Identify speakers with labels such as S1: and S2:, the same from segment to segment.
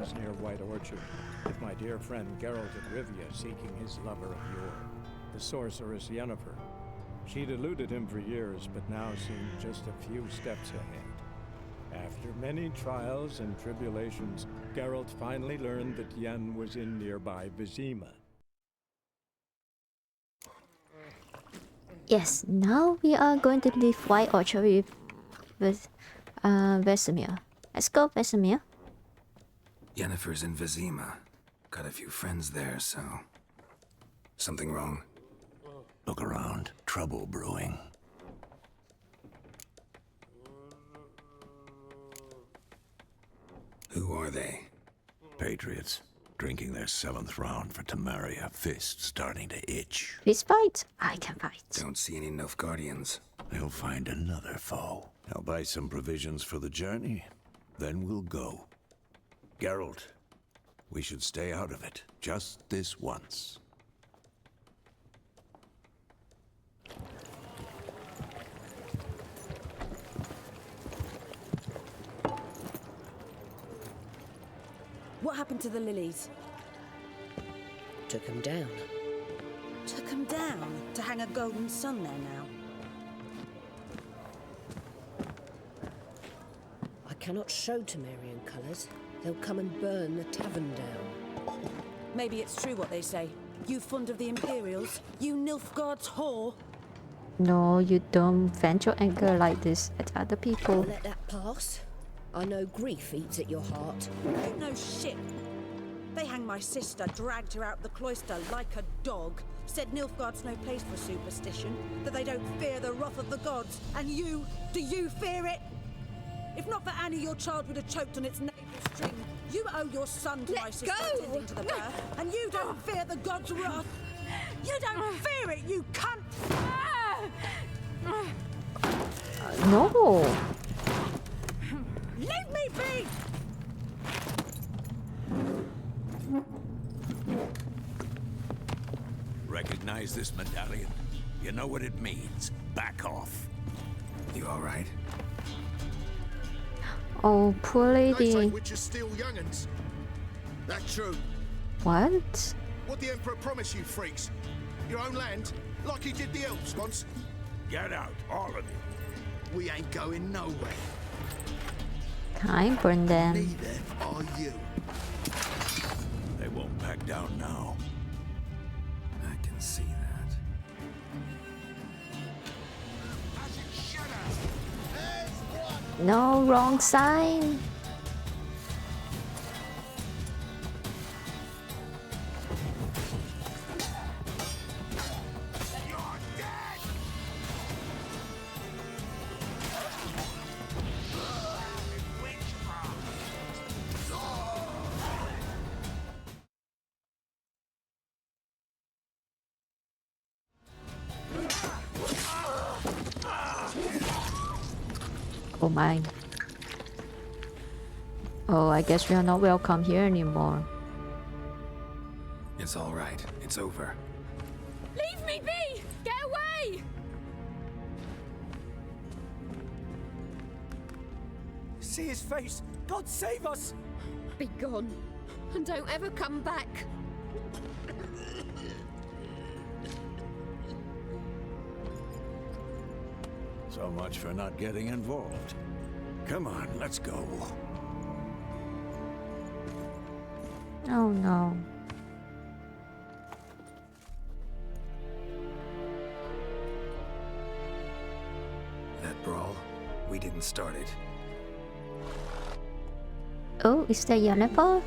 S1: mountains near White Orchard, with my dear friend Geralt of Rivia seeking his lover of yore, the sorceress Yennfer. She'd eluded him for years, but now seemed just a few steps ahead. After many trials and tribulations, Geralt finally learned that Yen was in nearby Vizima.
S2: Yes, now we are going to leave White Orchard with Vesemir. Let's go, Vesemir.
S3: Yennefer's in Vizima. Got a few friends there, so... Something wrong?
S4: Look around. Trouble brewing.
S3: Who are they?
S4: Patriots. Drinking their 7th round for Temeria. Fists starting to itch.
S2: Please fight. I can fight.
S3: Don't see any Nilfgaardians.
S4: They'll find another foe. I'll buy some provisions for the journey. Then we'll go. Geralt, we should stay out of it. Just this once.
S5: What happened to the lilies?
S6: Took him down.
S5: Took them down to hang a golden sun there now.
S6: I cannot show Temerian colours. They'll come and burn the tavern down.
S5: Maybe it's true what they say. You fond of the Imperials? You Nilfgaard's whore?
S2: No, you don't vent your anger like this at other people.
S6: I'll let that pass. I know grief eats at your heart.
S5: You know shit. They hanged my sister, dragged her out the cloister like a dog. Said Nilfgaard's no place for superstition, that they don't fear the wrath of the gods. And you, do you fear it? If not for Annie, your child would have choked on its navel string. You owe your son to my sister attending to the birth, and you don't fear the gods' wrath. You don't fear it, you cunt!
S2: No.
S5: Leave me be!
S4: Recognize this medallion? You know what it means. Back off.
S3: You alright?
S2: Oh, poor
S7: They say
S2: lady.
S7: witches steal young'uns. That's true.
S2: What?
S7: What the Emperor promised you, freaks? Your own land, like he did the elves once.
S4: Get out, all of you.
S7: We ain't going nowhere.
S2: Time burn them.
S7: Neither are you.
S4: They won't back down now.
S3: I can see that.
S2: No, wrong sign. Oh my. Oh, I guess we are not welcome here anymore.
S3: It's alright. It's over.
S8: Leave me be! Get away!
S9: See his face! God save us!
S8: Be gone. And don't ever come back.
S4: So much for not getting involved. Come on, let's go.
S2: Oh no.
S3: That brawl, we didn't start it.
S2: Oh, is that Yennfer?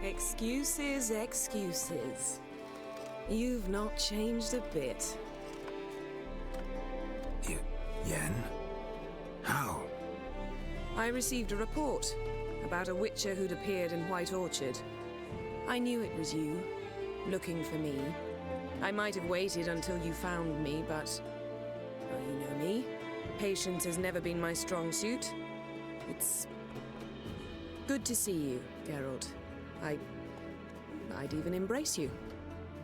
S5: Excuses, excuses. You've not changed a bit.
S3: Yen? How?
S5: I received a report about a witcher who'd appeared in White Orchard. I knew it was you, looking for me. I might have waited until you found me, but... well, you know me. Patience has never been my strong suit. It's... good to see you, Geralt. I'd even embrace you.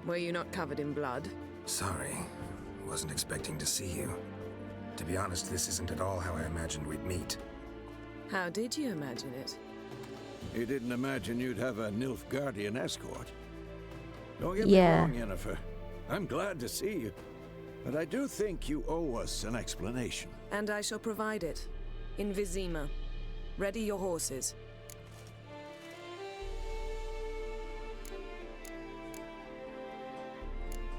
S5: Were you not covered in blood?
S3: Sorry. Wasn't expecting to see you. To be honest, this isn't at all how I imagined we'd meet.
S5: How did you imagine it?
S4: You didn't imagine you'd have a Nilfgaardian escort. Don't get
S2: Yeah.
S4: me wrong, Yennefer. I'm glad to see you. But I do think you owe us an explanation.
S5: And I shall provide it. In Vizima. Ready your horses.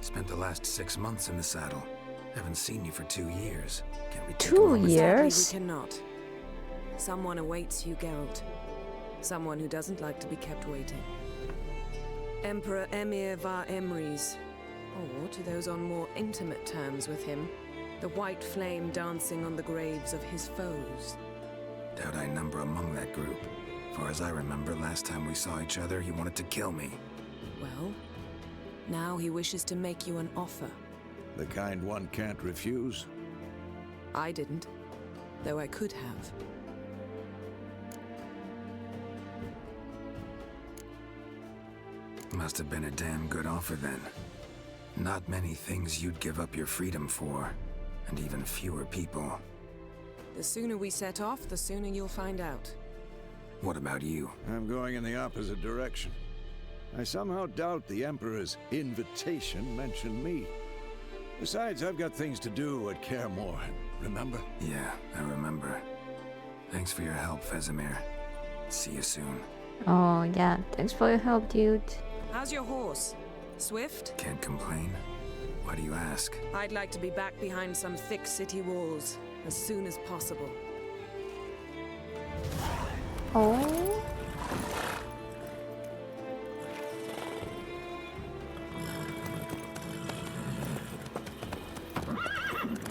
S3: Spent the last 6 months in the saddle. Haven't seen you for 2 years. Can't we take a
S2: 2
S3: moment?
S2: years?
S5: Sadly, we cannot. Someone awaits you, Geralt. Someone who doesn't like to be kept waiting. Emperor Emir var Emrys. Or, to those on more intimate terms with him, the white flame dancing on the graves of his foes.
S3: Doubt I number among that group. Far as I remember, last time we saw each other, he wanted to kill me.
S5: Well, now he wishes to make you an offer.
S4: The kind one can't refuse.
S5: I didn't, though I could have.
S3: Must have been a damn good offer then. Not many things you'd give up your freedom for, and even fewer people.
S5: The sooner we set off, the sooner you'll find out.
S3: What about you?
S4: I'm going in the opposite direction. I somehow doubt the Emperor's invitation mentioned me. Besides, I've got things to do at Kaer Morhen, remember?
S3: Yeah, I remember. Thanks for your help, Vesemir. See you soon.
S2: Oh, yeah. Thanks for your help, dude.
S5: How's your horse? Swift?
S3: Can't complain. Why do you ask?
S5: I'd like to be back behind some thick city walls as soon as possible.
S2: Oh.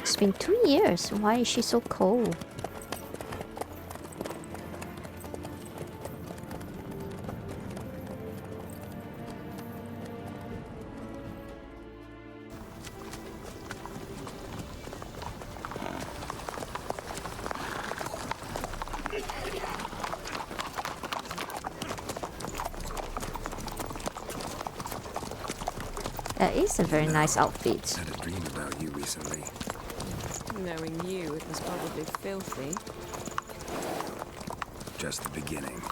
S2: It's been 2 years. Why is she so cold? That is a very nice outfit.
S3: Had a dream about you recently.
S5: Knowing you, it was probably filthy.
S3: Just the beginning.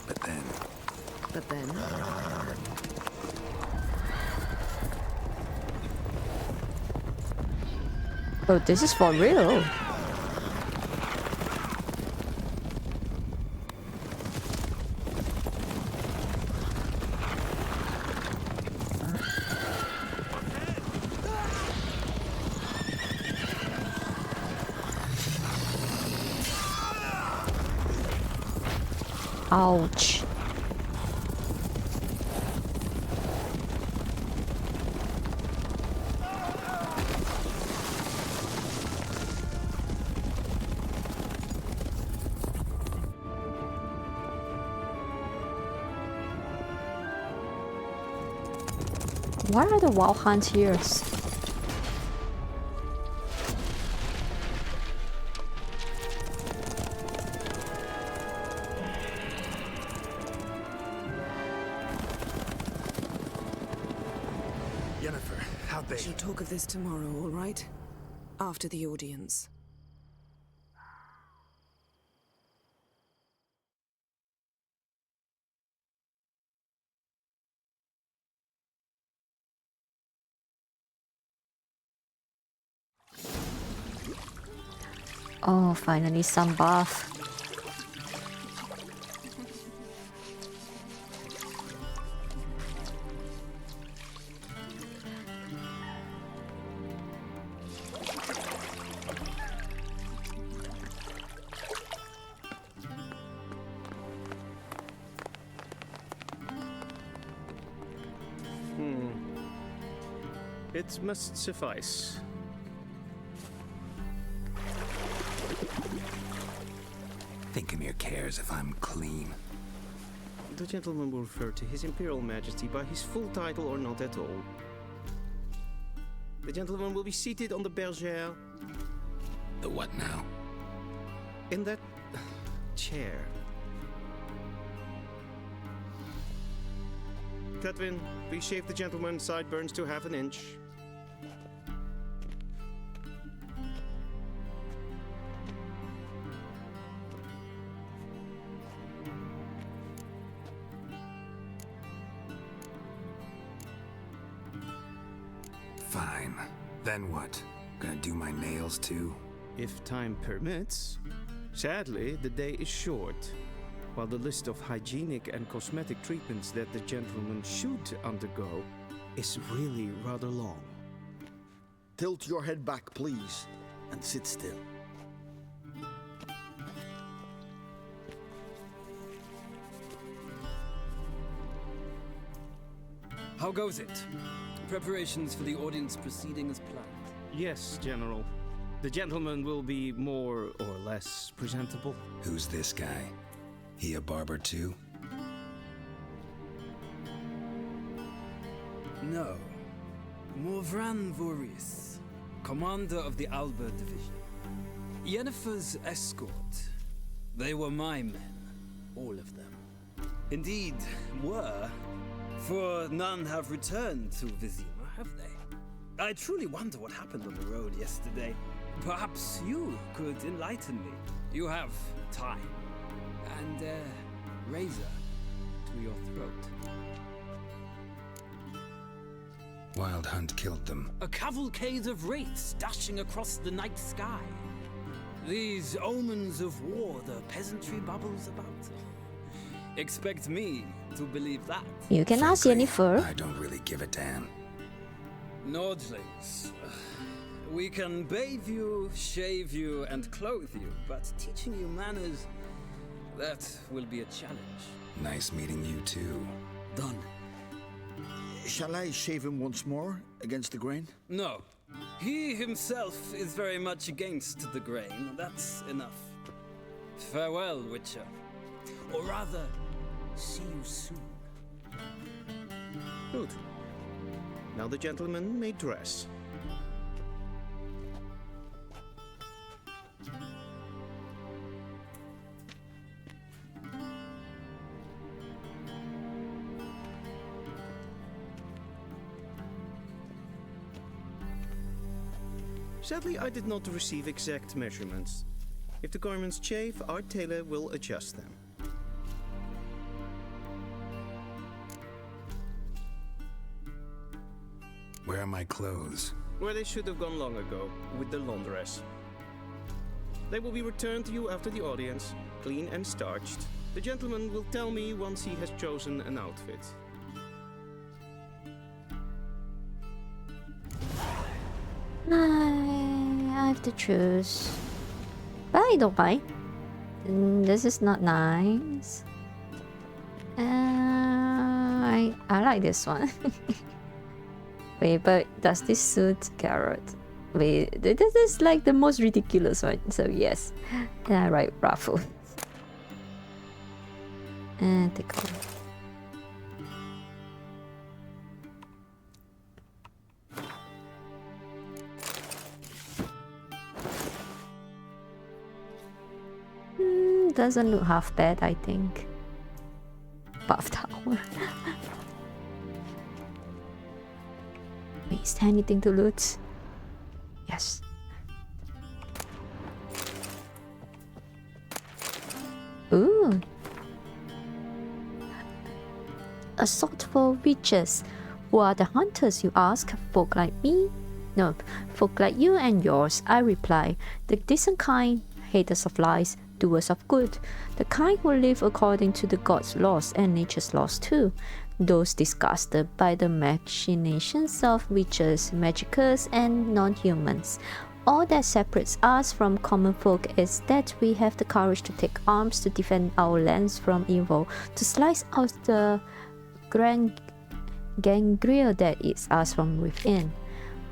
S3: But then,
S5: But then...
S2: Oh, this is for real. Ouch. What are the wild hunts here?
S3: Yennfer, how'd they?
S5: She'll talk of this tomorrow, all right? After the audience.
S2: Oh, finally some buff.
S10: It must suffice.
S3: Think Emir cares if I'm clean.
S10: The gentleman will refer to His Imperial Majesty by his full title or not at all. The gentleman will be seated on the bergère.
S3: The what now?
S10: In that chair. Cletwin, please shave the gentleman's sideburns to 1/2 inch.
S3: Fine. Then what? Gonna do my nails too?
S10: If time permits. Sadly, the day is short, while the list of hygienic and cosmetic treatments that the gentleman should undergo is really rather long.
S11: Tilt your head back, please, and sit still.
S12: How goes it? Preparations for the audience proceeding as planned?
S10: Yes, General. The gentleman will be more or less presentable.
S3: Who's this guy? He a barber too?
S12: No. Morvran Voris, commander of the Alba division. Yennefer's escort. They were my men, all of them. Indeed, were, for none have returned to Vizima, have they? I truly wonder what happened on the road yesterday. Perhaps you could enlighten me. You have time. And razor to your throat.
S3: Wild Hunt killed them.
S12: A cavalcade of wraiths dashing across the night sky. These omens of war the peasantry bubbles about. Expect me to believe that.
S2: You can ask Yennfer.
S3: I don't really give a damn.
S12: Nordlings. We can bathe you, shave you, and clothe you, but teaching you manners, that will be a challenge.
S3: Nice meeting you too.
S12: Done.
S11: Shall I shave him once more against the grain?
S12: No. He himself is very much against the grain. That's enough. Farewell, Witcher. Or rather, see you soon.
S10: Good. Now the gentleman may dress. Sadly, I did not receive exact measurements. If the garments chafe, our tailor will adjust them.
S3: Where are my clothes?
S10: Where they should have gone long ago, with the laundress. They will be returned to you after the audience, clean and starched. The gentleman will tell me once he has chosen an outfit.
S2: I have to choose. But I don't mind. This is not nice. I like this one. Wait, but does this suit Geralt? Wait, this is like the most ridiculous one. So yes. And I write ruffle. And take off. Doesn't look half bad, I think. Bath towel. Wait, is there anything to loot? Yes. Ooh. A sword for witches. Who are the hunters, you ask? Folk like me? No, folk like you and yours, I reply. The decent kind, haters of lies, doers of good, the kind who live according to the gods' laws and nature's laws too, those disgusted by the machinations of witches, magicians, and non-humans. All that separates us from common folk is that we have the courage to take arms to defend our lands from evil, to slice out the gangrene that eats us from within.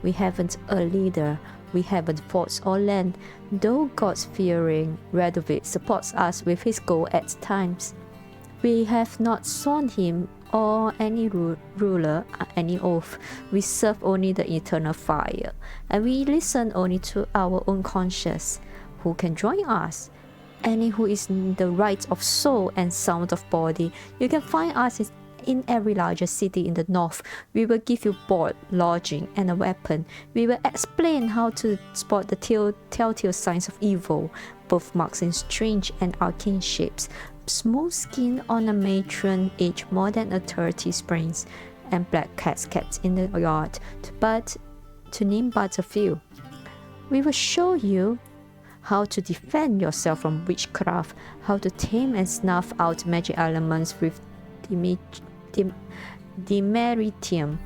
S2: We haven't a leader. We haven't fought or land, though God-fearing Radovid supports us with his gold at times. We have not sworn him or any ruler any oath. We serve only the eternal fire, and we listen only to our own conscience. Who can join us? Any who is in the right of soul and sound of body. You can find us in every larger city in the north. We will give you board, lodging, and a weapon. We will explain how to spot the telltale signs of evil, both marks in strange and arcane shapes, smooth skin on a matron aged more than 30 springs, and black cascades in the yard. But to name but a few. We will show you how to defend yourself from witchcraft, how to tame and snuff out magic elements with demeritium.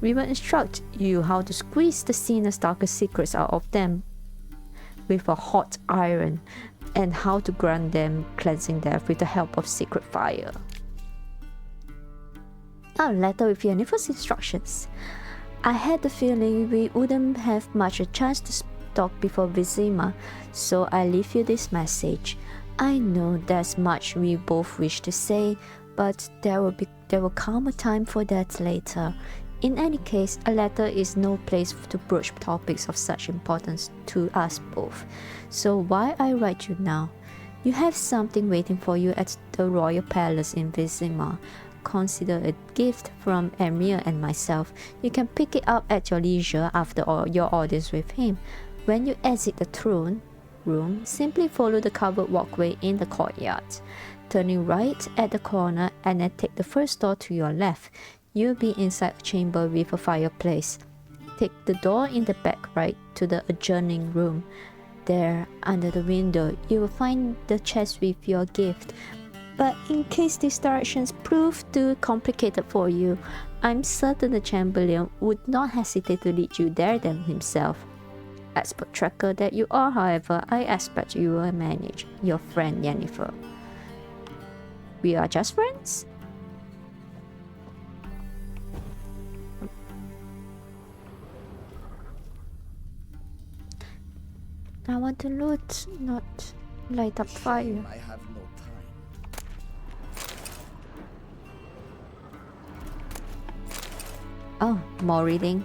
S2: We will instruct you how to squeeze the sinner's darkest secrets out of them with a hot iron, and how to grant them cleansing death with the help of sacred fire. A letter with Yennefer's instructions. I had the feeling we wouldn't have much a chance to talk before Vizima, so I leave you this message. I know there's much we both wish to say, but there will come a time for that later. In any case, a letter is no place to broach topics of such importance to us both. So why I write you now? You have something waiting for you at the royal palace in Vizima. Consider a gift from Emir and myself. You can pick it up at your leisure after your audience with him. When you exit the throne room, simply follow the covered walkway in the courtyard, turning right at the corner and then take the first door to your left. You'll be inside a chamber with a fireplace. Take the door in the back right to the adjoining room. There, under the window, you will find the chest with your gift. But in case these directions prove too complicated for you, I'm certain the Chamberlain would not hesitate to lead you there than himself. Expert tracker that you are, however, I expect you will manage. Your friend Yennfer. We are just friends? I want to loot, not light up fire.
S11: I have no time.
S2: Oh, more reading.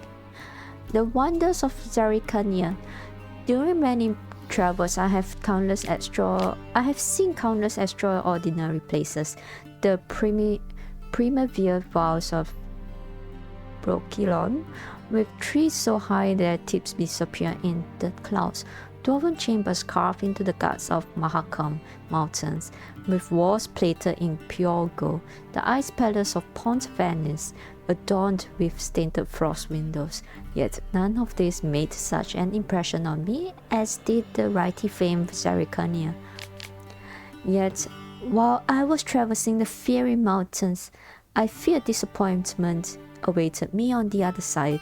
S2: The wonders of Zerrikania. During many travels, I have seen countless extraordinary places. The primavera vales of Brokilon, with trees so high their tips disappear in the clouds. Dwarven chambers carved into the guts of Mahakam mountains, with walls plated in pure gold. The ice palace of Pont Venice, adorned with stained frost windows. Yet none of these made such an impression on me as did the rightly famed Zerrikania. Yet, while I was traversing the fiery mountains, I feared disappointment awaited me on the other side.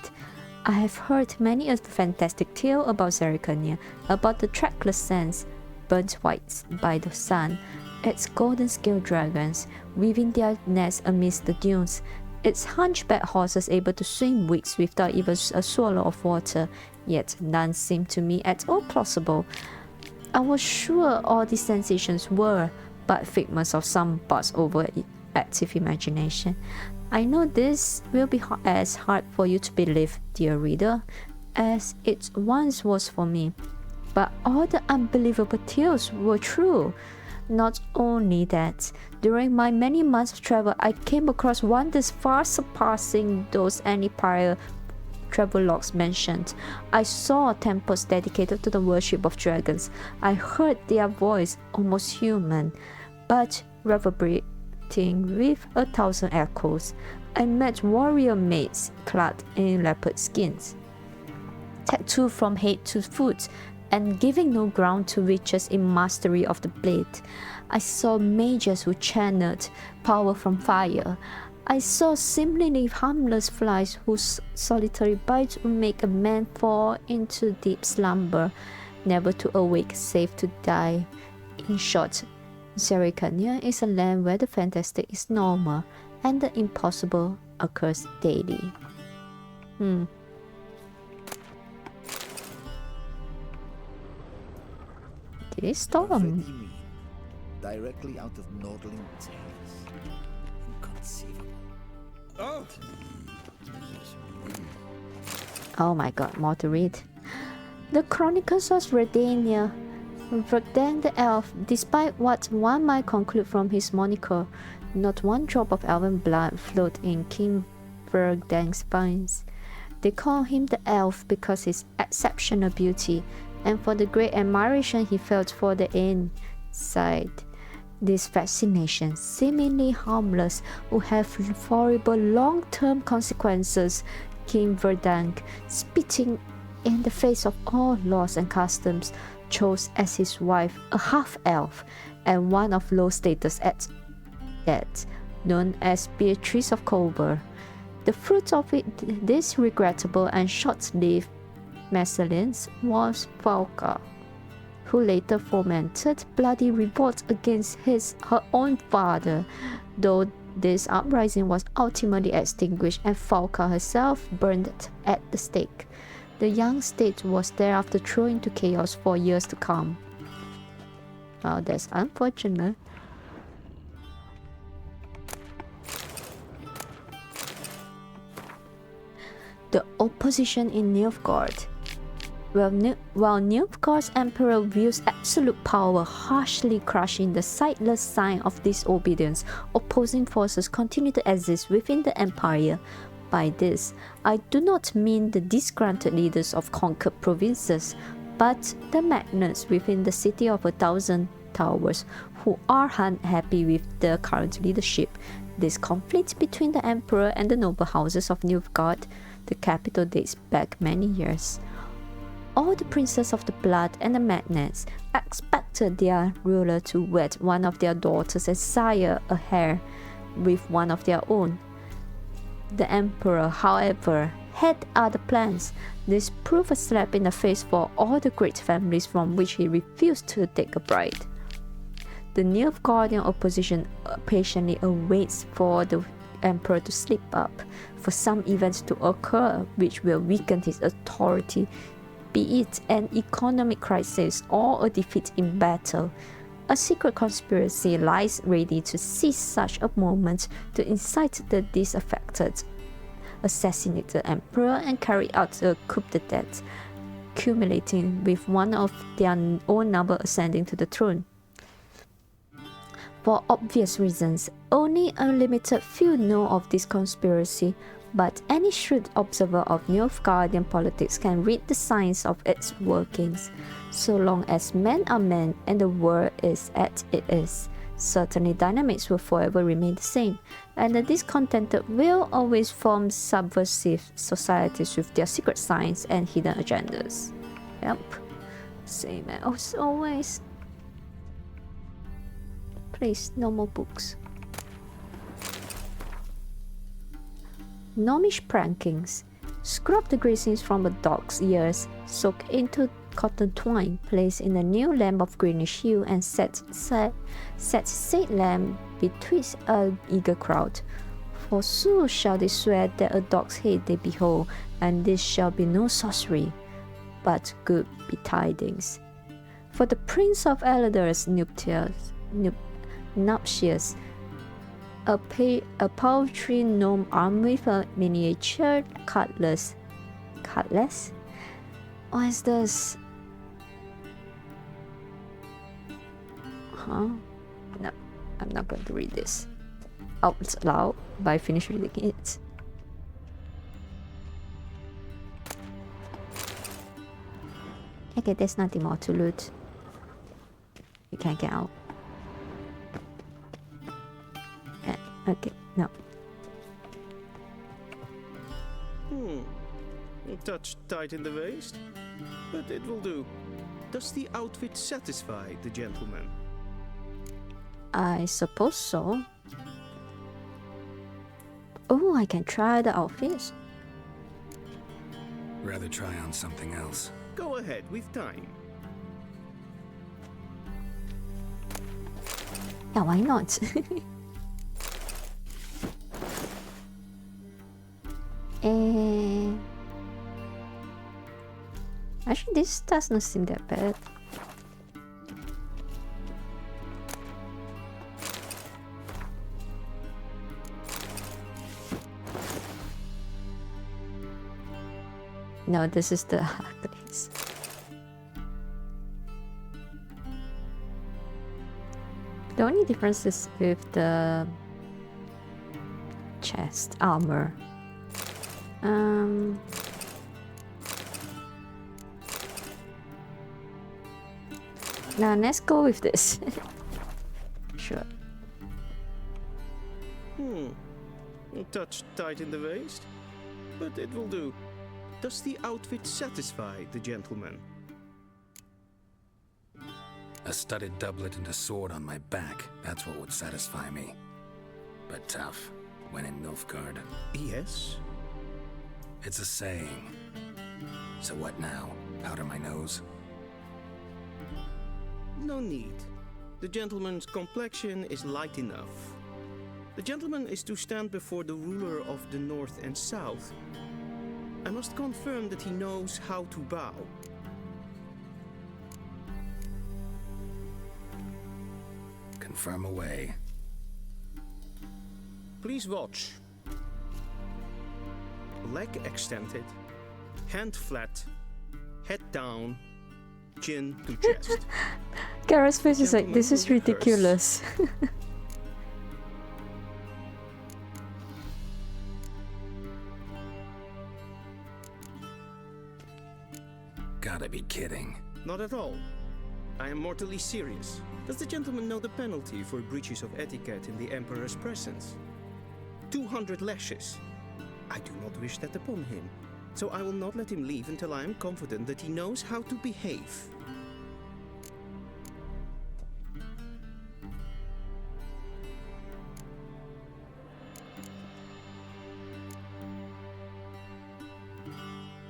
S2: I have heard many a fantastic tale about Zerrikania, about the trackless sands, burnt white by the sun, its golden-scaled dragons weaving their nests amidst the dunes, its hunchback horses able to swim weeks without even a swallow of water, yet none seemed to me at all plausible. I was sure all these sensations were but figments of some boss overactive imagination. I know this will be as hard for you to believe, dear reader, as it once was for me. But all the unbelievable tales were true. Not only that, during my many months of travel, I came across wonders far surpassing those any prior travelogues mentioned. I saw temples dedicated to the worship of dragons. I heard their voice, almost human, but reverberating with 1,000 echoes. I met warrior maids clad in leopard skins, tattooed from head to foot, and giving no ground to witches in mastery of the blade. I saw mages who channeled power from fire. I saw seemingly harmless flies whose solitary bites would make a man fall into deep slumber, never to awake save to die. In short, Zerrikania is a land where the fantastic is normal and the impossible occurs daily. This storm.
S11: Directly out of Nordling tales. Inconceivable.
S10: Oh!
S2: Oh my god, more to read. The Chronicles of Redania. Verdan the elf, despite what one might conclude from his moniker, not one drop of elven blood flowed in King Verdan's veins. They call him the elf because his exceptional beauty, and for the great admiration he felt for the inside. This fascination, seemingly harmless, would have horrible long-term consequences. King Verdansk, spitting in the face of all laws and customs, chose as his wife a half-elf and one of low status at that, known as Beatrice of Colbur. The fruit of this regrettable and short-lived mésalliance was Falca, who later fomented bloody revolt against her own father, though this uprising was ultimately extinguished and Falca herself burned at the stake. The young state was thereafter thrown into chaos for years to come. Well, that's unfortunate. The opposition in Nilfgaard. While Nilfgaard's emperor views absolute power harshly crushing the sightless sign of disobedience, opposing forces continue to exist within the empire. By this, I do not mean the disgruntled leaders of conquered provinces, but the magnates within the city of 1,000 towers who are unhappy with the current leadership. This conflict between the emperor and the noble houses of Nilfgaard, the capital, dates back many years. All the princes of the blood and the magnates expected their ruler to wed one of their daughters and sire a heir with one of their own. The emperor, however, had other plans. This proved a slap in the face for all the great families from which he refused to take a bride. The Nilfgaardian opposition patiently awaits for the emperor to slip up, for some events to occur which will weaken his authority, be it an economic crisis or a defeat in battle. A secret conspiracy lies ready to seize such a moment to incite the disaffected, assassinate the emperor, and carry out a coup d'etat, culminating with one of their own number ascending to the throne. For obvious reasons, only a limited few know of this conspiracy, but any shrewd observer of Nilfgaardian politics can read the signs of its workings. So long as men are men and the world is as it is, certainly dynamics will forever remain the same, and the discontented will always form subversive societies with their secret signs and hidden agendas. Yep, same as always. Please, no more books. Gnomish prankings. Scrub the greasings from a dog's ears, soak into cotton twine, place in a new lamp of greenish hue, and set said lamp betwixt a eager crowd. For so shall they swear that a dog's head they behold, and this shall be no sorcery, but good betidings. For the Prince of Eladur's nuptials, a paltry gnome armed with a miniature cutlass. Cutlass? What is this? Huh? No, I'm not going to read this out loud, but I finished reading it. Okay, there's nothing more to loot. You can't get out. Okay, no.
S10: A touch tight in the waist, but it will do. Does the outfit satisfy the gentleman?
S2: I suppose so. Oh, I can try the outfits.
S3: Rather try on something else.
S10: Go ahead, we've time.
S2: Yeah, why not? Actually, this does not seem that bad. No, this is the place. The only difference is with the chest armor. Now let's go with this. Sure.
S10: A touch tight in the waist, but it will do. Does the outfit satisfy the gentleman?
S3: A studded doublet and a sword on my back, that's what would satisfy me. But tough, when in Nilfgaard.
S10: Yes?
S3: It's a saying. So what now? Powder my nose?
S10: No need. The gentleman's complexion is light enough. The gentleman is to stand before the ruler of the North and South. I must confirm that he knows how to bow.
S3: Confirm away.
S10: Please watch. Leg extended, hand flat, head down, chin to chest.
S2: Garrett's face is like, this is ridiculous.
S3: Gotta be kidding.
S10: Not at all. I am mortally serious. Does the gentleman know the penalty for breaches of etiquette in the Emperor's presence? 200 lashes. I do not wish that upon him, so I will not let him leave until I am confident that he knows how to behave.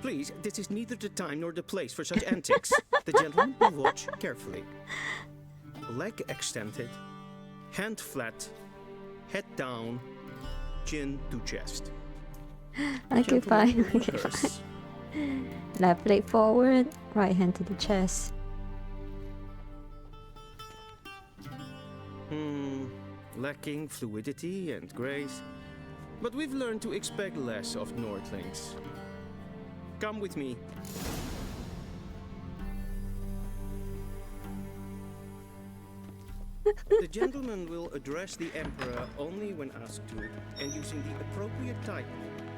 S10: Please, this is neither the time nor the place for such antics. The gentleman will watch carefully. Leg extended, hand flat, head down, chin to chest.
S2: Okay, fine. Okay, fine. Left leg forward, right hand to the chest.
S10: Lacking fluidity and grace. But we've learned to expect less of Nordlings. Come with me. The gentleman will address the Emperor only when asked to, and using the appropriate title.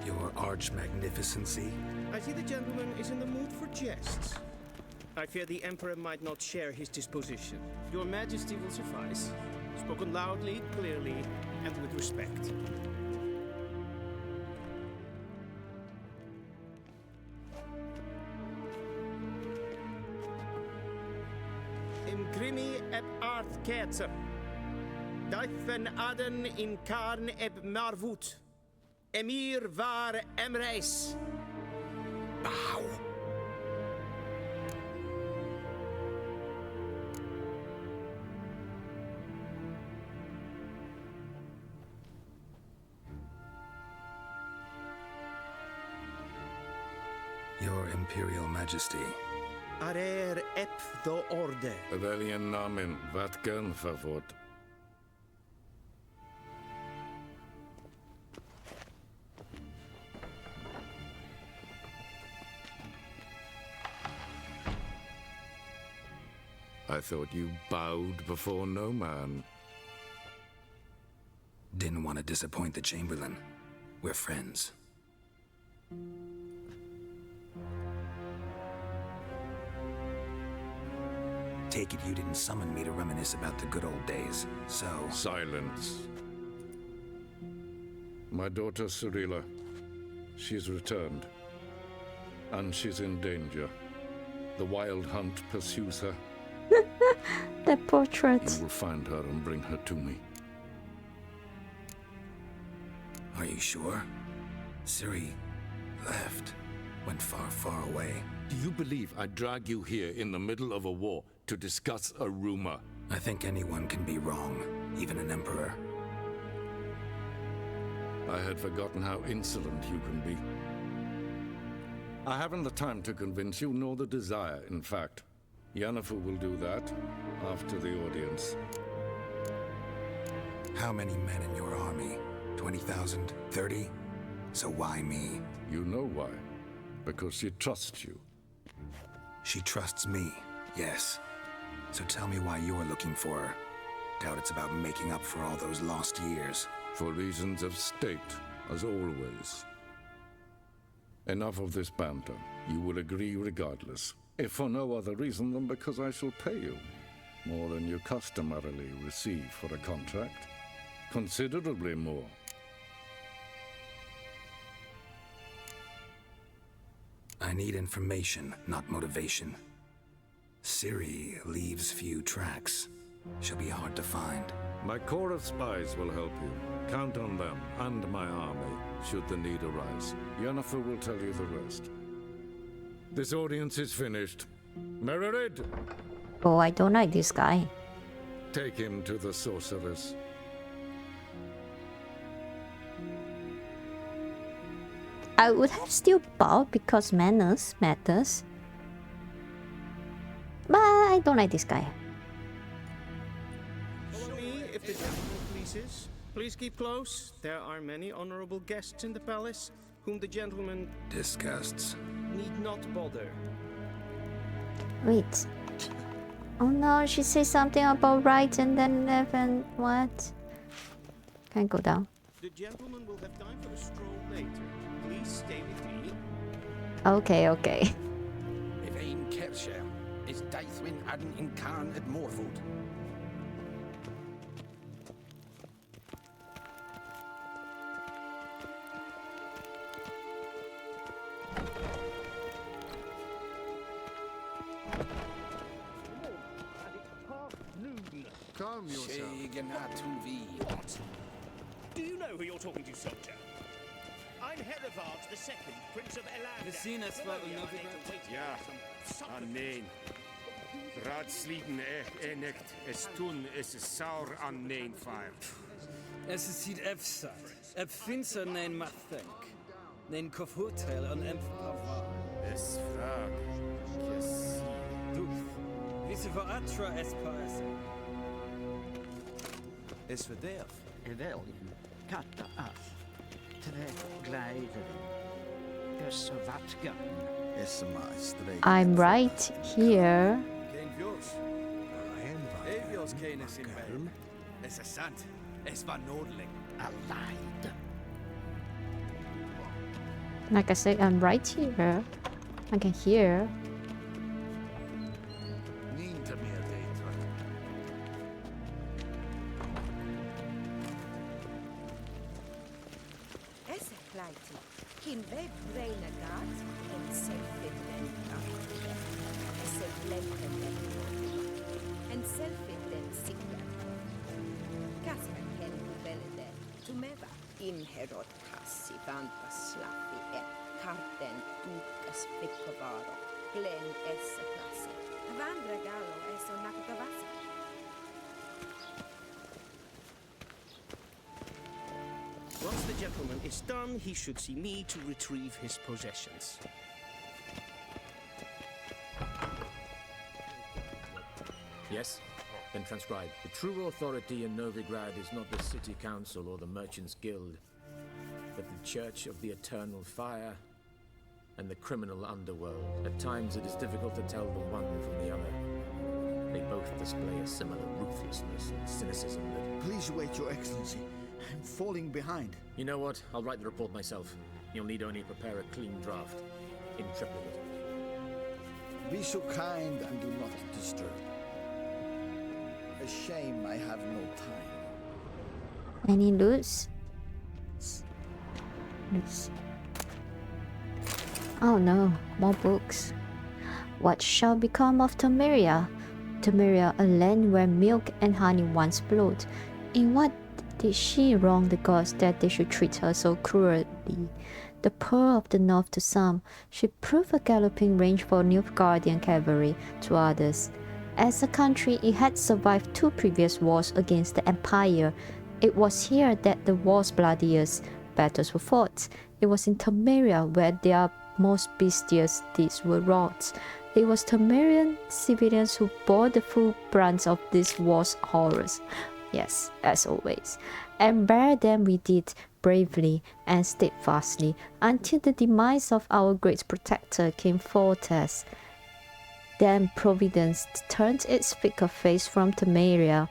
S3: Your arch-magnificency?
S10: I see the gentleman is in the mood for jests. I fear the Emperor might not share his disposition. Your Majesty will suffice. Spoken loudly, clearly, and with respect. Imgrimi eb art ketzer. Dijfen aden in karn eb marvoet. Emir var emreis.
S3: Bow. Your Imperial Majesty.
S10: Arer ep the orde.
S13: Weljen namen, wat kan favort? I thought you bowed before no man.
S3: Didn't want to disappoint the Chamberlain. We're friends. Take it you didn't summon me to reminisce about the good old days, so...
S13: Silence. My daughter Cirilla, she's returned. And she's in danger. The Wild Hunt pursues her.
S2: That portrait.
S13: You will find her and bring her to me.
S3: Are you sure? Ciri left. Went far, far away.
S13: Do you believe I'd drag you here in the middle of a war to discuss a rumor?
S3: I think anyone can be wrong, even an emperor.
S13: I had forgotten how insolent you can be. I haven't the time to convince you, nor the desire, in fact. Yennfer will do that after the audience.
S3: How many men in your army? 20,000? 30? So why me?
S13: You know why. Because she trusts you.
S3: She trusts me, yes. So tell me why you're looking for her. Doubt it's about making up for all those lost years.
S13: For reasons of state, as always. Enough of this banter. You will agree regardless. If for no other reason than because I shall pay you more than you customarily receive for a contract. Considerably more.
S3: I need information, not motivation. Ciri leaves few tracks. She'll be hard to find.
S13: My corps of spies will help you. Count on them and my army, should the need arise. Yennfer will tell you the rest. This audience is finished. Mererid!
S2: Oh, I don't like this guy.
S13: Take him to the sorceress.
S2: I would have still bowed because manners matters. But I don't like this guy.
S10: Follow me, if the gentleman pleases. Please keep close. There are many honorable guests in the palace, whom the gentleman
S3: disgusts.
S10: Need not bother.
S2: Wait. Oh no, she says something about right and then left and what? Can I go down?
S10: The gentleman will have time for a stroll later. Please stay with me.
S2: Okay, okay.
S14: If ein Kersher is Daithwin Adden in Khan at Morfoot.
S7: Calm yourself.
S15: Do you know who you're talking to, soldier? I'm Herivard II, Prince of Elander.
S12: Vecinas var Novigrad.
S15: Ja,
S16: Annen. Ratsliden enekt es tun es saur annen fire.
S12: Es is hit efsat. Ep finser nein mathenk. Nein kof hotel an empfava.
S16: Es frag. Yes.
S12: Duth. Visse var atra es paese.
S17: Es verderf.
S18: Evelien, katta af. Tre gleideren. Dus wat gaan.
S2: I'm right here.
S17: Geen Vjors. Evios kenes in Belm. Es is sant. Es var nodeling.
S18: Allied.
S2: Like I said, I'm right here. I can hear.
S5: Inherot passi vanta slappi et karten dukas piccovaro glen esse plasse. Vandra gallo es on nakagavasa.
S10: Once the gentleman is done, he should see me to retrieve his possessions.
S19: Yes? Then transcribe. The true authority in Novigrad is not the city council or the merchants' guild, but the Church of the Eternal Fire and the criminal underworld. At times it is difficult to tell the one from the other. They both display a similar ruthlessness and cynicism that...
S11: Please wait, Your Excellency. I'm falling behind.
S19: You know what? I'll write the report myself. You'll need only prepare a clean draft. In triplicate.
S11: Be so kind and do not disturb. A shame I have no time.
S2: Any loot? Oh no, more books. What shall become of Temeria? Temeria, a land where milk and honey once flowed. In what did she wrong the gods that they should treat her so cruelly? The pearl of the north to some, she proved a galloping range for Nilfgaardian cavalry to others. As a country, it had survived 2 previous wars against the Empire. It was here that the war's bloodiest battles were fought. It was in Temeria where their most bestial deeds were wrought. It was Temerian civilians who bore the full brunt of this war's horrors. Yes, as always. And bear them we did, bravely and steadfastly, until the demise of our great protector came forth as. Then Providence turned its fickle face from Temeria,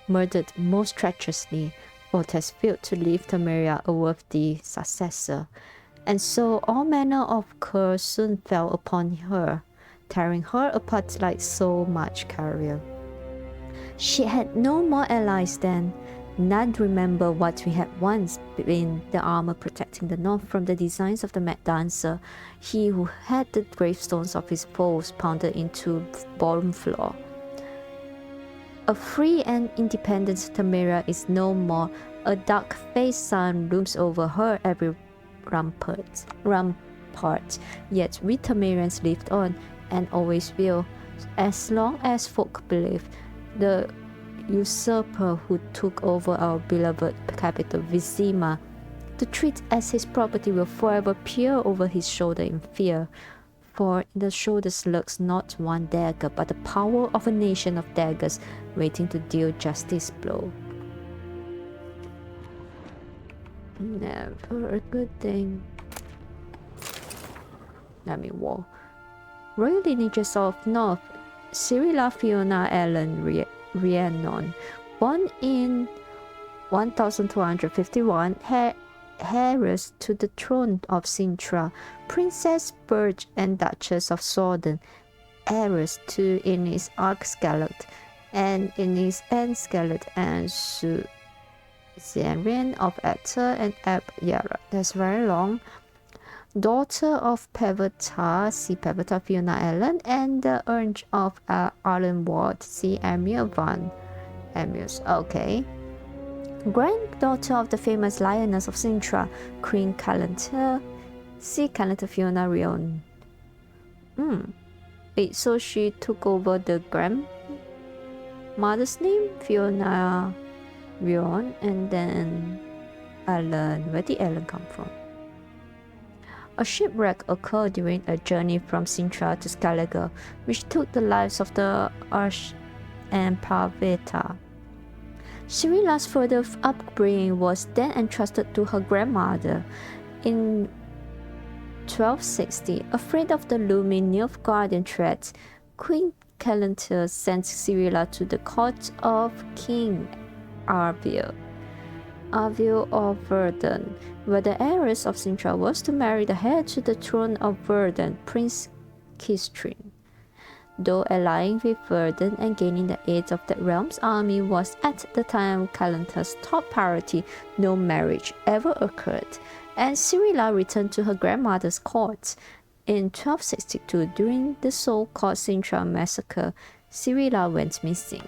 S2: murdered most treacherously, Fortes failed to leave Temeria a worthy successor, and so all manner of curse soon fell upon her, tearing her apart like so much carrion. She had no more allies then, None remember what we had once been the armor protecting the north from the designs of the Mad Dancer, he who had the gravestones of his foes pounded into bottom floor. A free and independent Temeria is no more. A dark-faced sun looms over her every rampart. Yet we Temerians lived on, and always will, as long as folk believe. The usurper who took over our beloved capital Vizima, to treat as his property, will forever peer over his shoulder in fear. For in the shoulders lurks not one dagger, but the power of a nation of daggers waiting to deal justice blow. Never a good thing. War. Royal lineages of North, Ciri Fiona Ellen Rhiannon, born in 1251, heiress to the throne of Sintra, Princess Burge and Duchess of Sordon, heiress to Innis Arkscalet and Innis Anscalet and Suzerain of Etta and Ab Yara. That's very long. Daughter of Pevota, see Pevota Fiona Ellen, and the Urge of Arlen Ward, see Emil van Emils. Okay. Granddaughter of the famous Lioness of Sintra, Queen Calanta, see Calanta Fiona Rion. Wait, so she took over the grandmother's name, Fiona Rion, and then Ellen. Where did Ellen come from? A shipwreck occurred during a journey from Sintra to Skellige, which took the lives of the Arch and Paveta. Cirila's further upbringing was then entrusted to her grandmother. In 1260, afraid of the looming Nilfgaardian threat, Queen Calanta sent Cirila to the court of King Arvil of Verdun, where the heiress of Sintra was to marry the heir to the throne of Verdun, Prince Kistrin. Though allying with Verdun and gaining the aid of that realm's army was at the time Calanta's top priority, no marriage ever occurred, and Cirila returned to her grandmother's court. In 1262, during the so-called Sintra massacre, Cirila went missing.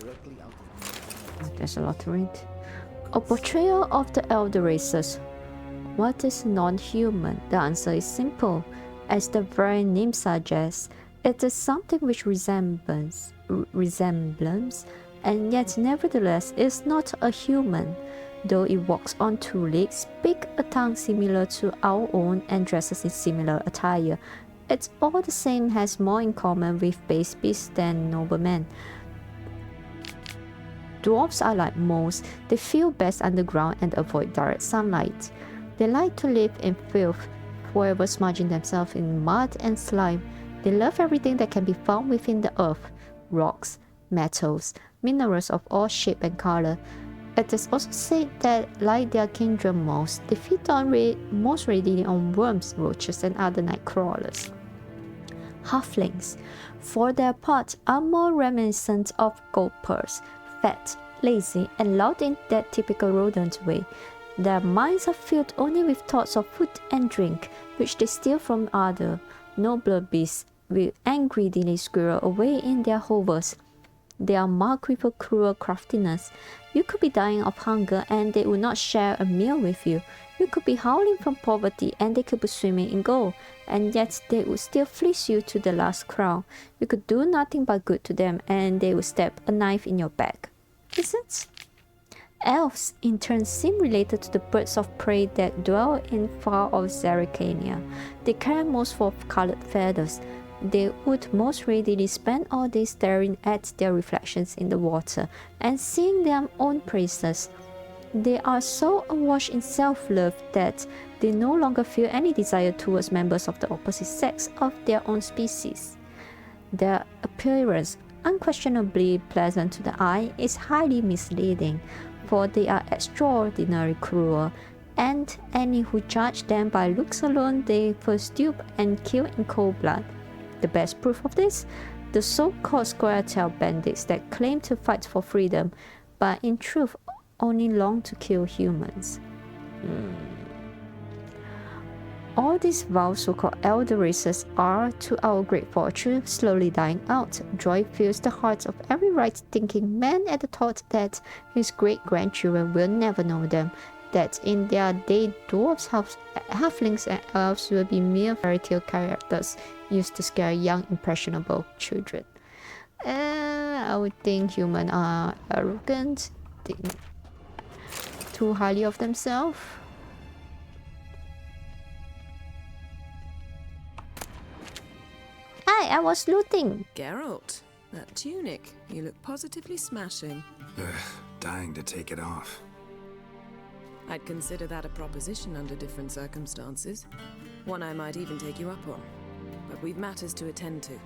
S11: Directly out of
S2: There's a lot to read. A portrayal of the elder races. What is non-human? The answer is simple. As the very name suggests, it is something which resembles, and yet nevertheless is not a human. Though it walks on two legs, speaks a tongue similar to our own, and dresses in similar attire, it all the same has more in common with base beasts than noblemen. Dwarves are like moles. They feel best underground and avoid direct sunlight. They like to live in filth, forever smudging themselves in mud and slime. They love everything that can be found within the earth: rocks, metals, minerals of all shape and color. It is also said that, like their kindred moths, they feed on most readily on worms, roaches, and other night crawlers. Halflings, for their part, are more reminiscent of gophers, fat, lazy, and loud in that typical rodent way. Their minds are filled only with thoughts of food and drink, which they steal from other nobler beasts and greedily squirrel away in their hovers. They are marked with a cruel craftiness. You could be dying of hunger and they would not share a meal with you. You could be howling from poverty and they could be swimming in gold, and yet they would still fleece you to the last crown. You could do nothing but good to them and they would stab a knife in your back. Isn't? Elves, in turn, seem related to the birds of prey that dwell in far-off Zerrikania. They care most for colored feathers. They would most readily spend all day staring at their reflections in the water and sing their own praises. They are so awash in self-love that they no longer feel any desire towards members of the opposite sex of their own species. Their appearance, unquestionably pleasant to the eye, is highly misleading, for they are extraordinarily cruel, and any who judge them by looks alone they first stoop and kill in cold blood. The best proof of this? The so-called square-tail bandits that claim to fight for freedom, but in truth only long to kill humans. All these vile so-called elder races are, to our great fortune, slowly dying out. Joy fills the hearts of every right-thinking man at the thought that his great-grandchildren will never know them, that in their day dwarves, halflings and elves will be mere fairy tale characters used to scare young impressionable children. I would think humans are arrogant, think too highly of themselves. Hi, I was looting.
S5: Geralt, that tunic, you look positively smashing.
S3: Dying to take it off.
S5: I'd consider that a proposition under different circumstances. One I might even take you up on. But we've matters to attend to.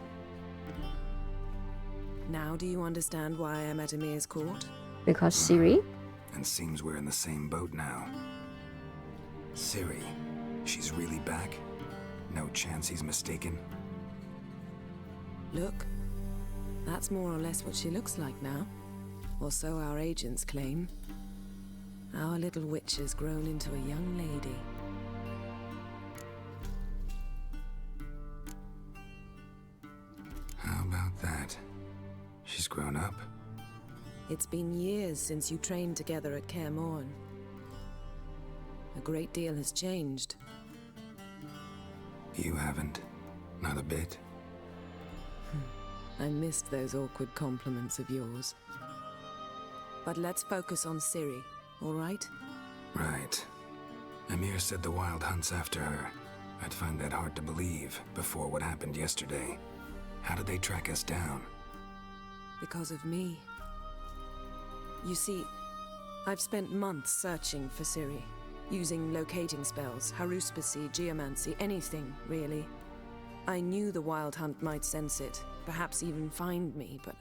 S5: Now do you understand why I'm at Emir's court?
S2: Because Ciri?
S3: And seems we're in the same boat now. Ciri, she's really back? No chance he's mistaken?
S5: Look, that's more or less what she looks like now. Or so our agents claim. Our little witch has grown into a young lady.
S3: How about that? She's grown up.
S5: It's been years since you trained together at Kaer Morhen. A great deal has changed.
S3: You haven't. Not a bit.
S5: I missed those awkward compliments of yours. But let's focus on Ciri, all right?
S3: Right. Emir said the Wild Hunt's after her. I'd find that hard to believe before what happened yesterday. How did they track us down?
S5: Because of me. You see, I've spent months searching for Ciri, using locating spells, haruspicy, geomancy, anything, really. I knew the Wild Hunt might sense it, perhaps even find me, but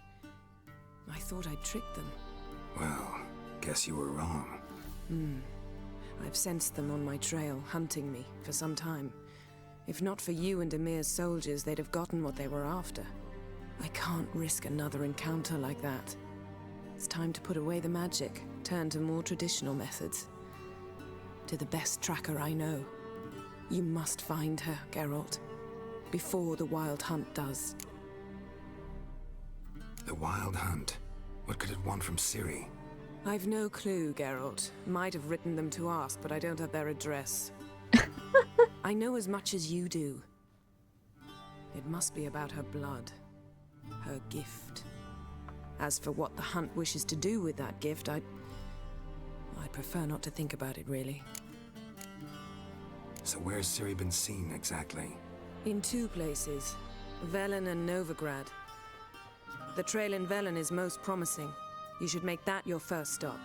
S5: I thought I'd tricked them.
S3: Well, guess you were wrong.
S5: I've sensed them on my trail, hunting me, for some time. If not for you and Emir's soldiers, they'd have gotten what they were after. I can't risk another encounter like that. It's time to put away the magic, turn to more traditional methods. To the best tracker I know. You must find her, Geralt. Before the Wild Hunt does.
S3: The Wild Hunt? What could it want from Ciri?
S5: I've no clue, Geralt. Might have written them to ask, but I don't have their address. I know as much as you do. It must be about her blood. Her gift. As for what the Hunt wishes to do with that gift, I'd prefer not to think about it, really.
S3: So where's Ciri been seen, exactly?
S5: In two places. Velen and Novigrad. The trail in Velen is most promising. You should make that your first stop.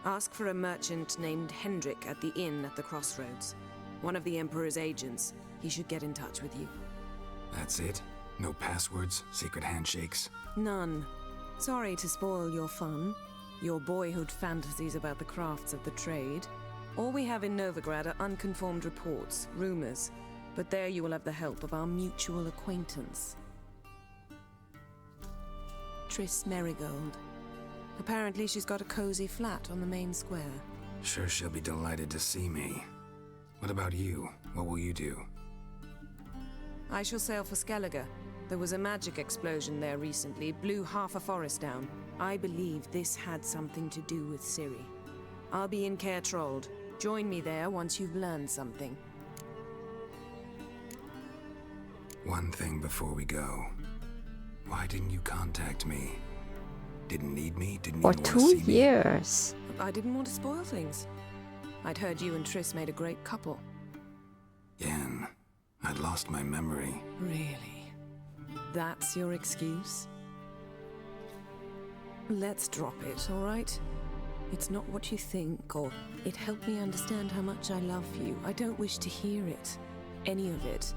S5: Ask for a merchant named Hendrik at the inn at the crossroads. One of the Emperor's agents. He should get in touch with you.
S3: That's it? No passwords, secret handshakes?
S5: None. Sorry to spoil your fun. Your boyhood fantasies about the crafts of the trade. All we have in Novigrad are unconfirmed reports, rumors. But there you will have the help of our mutual acquaintance. Triss Merigold. Apparently she's got a cozy flat on the main square.
S3: Sure she'll be delighted to see me. What about you? What will you do?
S5: I shall sail for Skellige. There was a magic explosion there recently, blew half a forest down. I believe this had something to do with Ciri. I'll be in Caer Trold. Join me there once you've learned something.
S3: One thing before we go. Why didn't you contact me? Didn't need me? Didn't
S2: For
S3: even want to see me?
S2: 2 years.
S5: I didn't want to spoil things. I'd heard you and Triss made a great couple.
S3: Yen, I'd lost my memory.
S5: Really? That's your excuse? Let's drop it, all right? It's not what you think, or it helped me understand how much I love you. I don't wish to hear it. Any of it.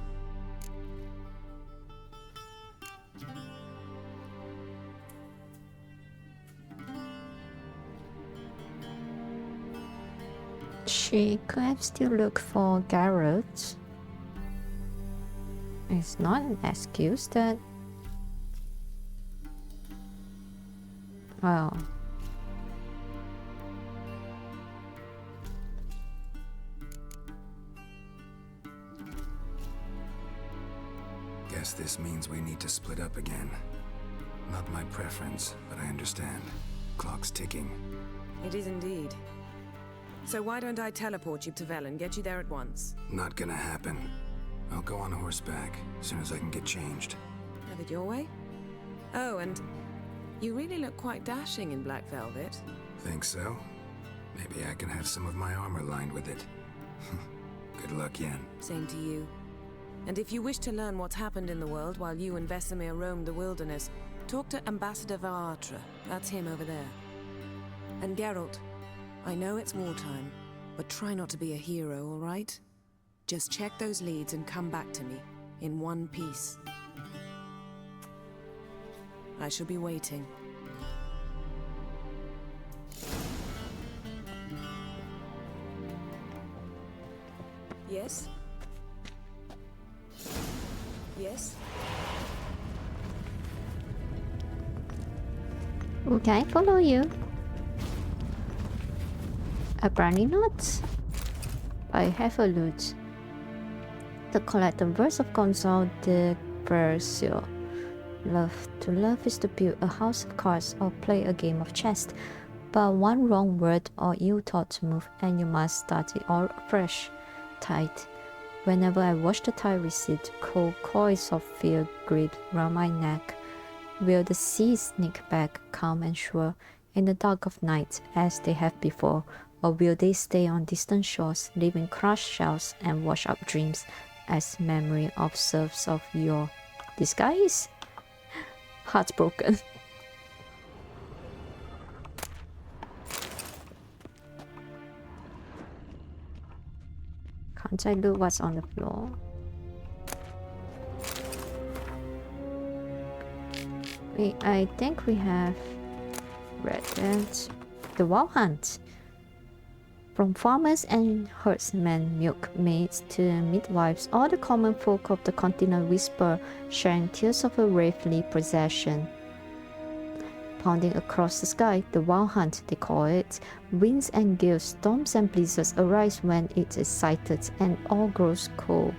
S2: She could have still looked for Geralt. It's not an excuse that... Well...
S3: Guess this means we need to split up again. Not my preference, but I understand. Clock's ticking.
S5: It is indeed. So why don't I teleport you to Velen, get you there at once?
S3: Not gonna happen. I'll go on horseback, as soon as I can get changed.
S5: Have it your way? Oh, and you really look quite dashing in black velvet.
S3: Think so? Maybe I can have some of my armor lined with it. Good luck, Yen.
S5: Same to you. And if you wish to learn what's happened in the world while you and Vesemir roamed the wilderness, talk to Ambassador Varatra. That's him over there. And Geralt, I know it's wartime, but try not to be a hero, all right? Just check those leads and come back to me, in one piece. I shall be waiting. Yes? Yes?
S2: Okay, follow you. Apparently not. I have a loot. The collected verse of Gonzalo de Percio. Love to love is to build a house of cards or play a game of chess. But one wrong word or ill-thought move and you must start it all afresh. Tight. Whenever I watch the tide recede, cold coils of fear grip round my neck. Will the seas sneak back, calm and sure, in the dark of night as they have before, or will they stay on distant shores, leaving crushed shells and washed up dreams as memory of serfs of yore? This guy is heartbroken. Can't I look what's on the floor? Wait, I think we have read that. The Wild Hunt. From farmers and herdsmen, milkmaids to midwives, all the common folk of the continent whisper, sharing tales of a wraithly possession. Pounding across the sky, the Wild Hunt, they call it. Winds and gales, storms and blizzards arise when it is sighted, and all grows cold.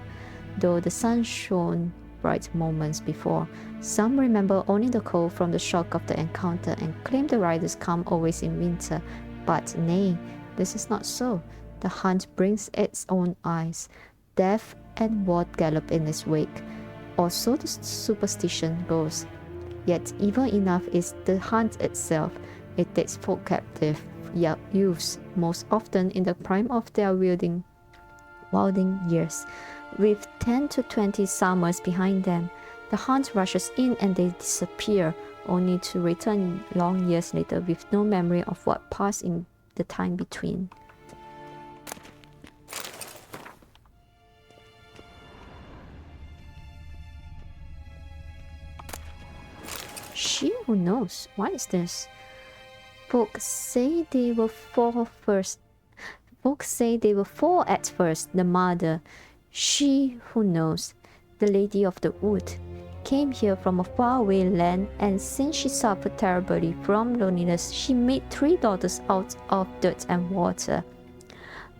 S2: Though the sun shone bright moments before, some remember only the cold from the shock of the encounter and claim the riders come always in winter. But nay, this is not so. The hunt brings its own eyes. Death and war gallop in its wake. Or so the superstition goes. Yet evil enough is the hunt itself. It takes folk captive, youths, most often in the prime of their wilding years. With 10 to 20 summers behind them, the hunt rushes in and they disappear, only to return long years later with no memory of what passed in the time between. She who knows? What is this? Folks say they were four at first. The mother, she who knows, the lady of the wood, came here from a faraway land, and since she suffered terribly from loneliness, she made 3 daughters out of dirt and water.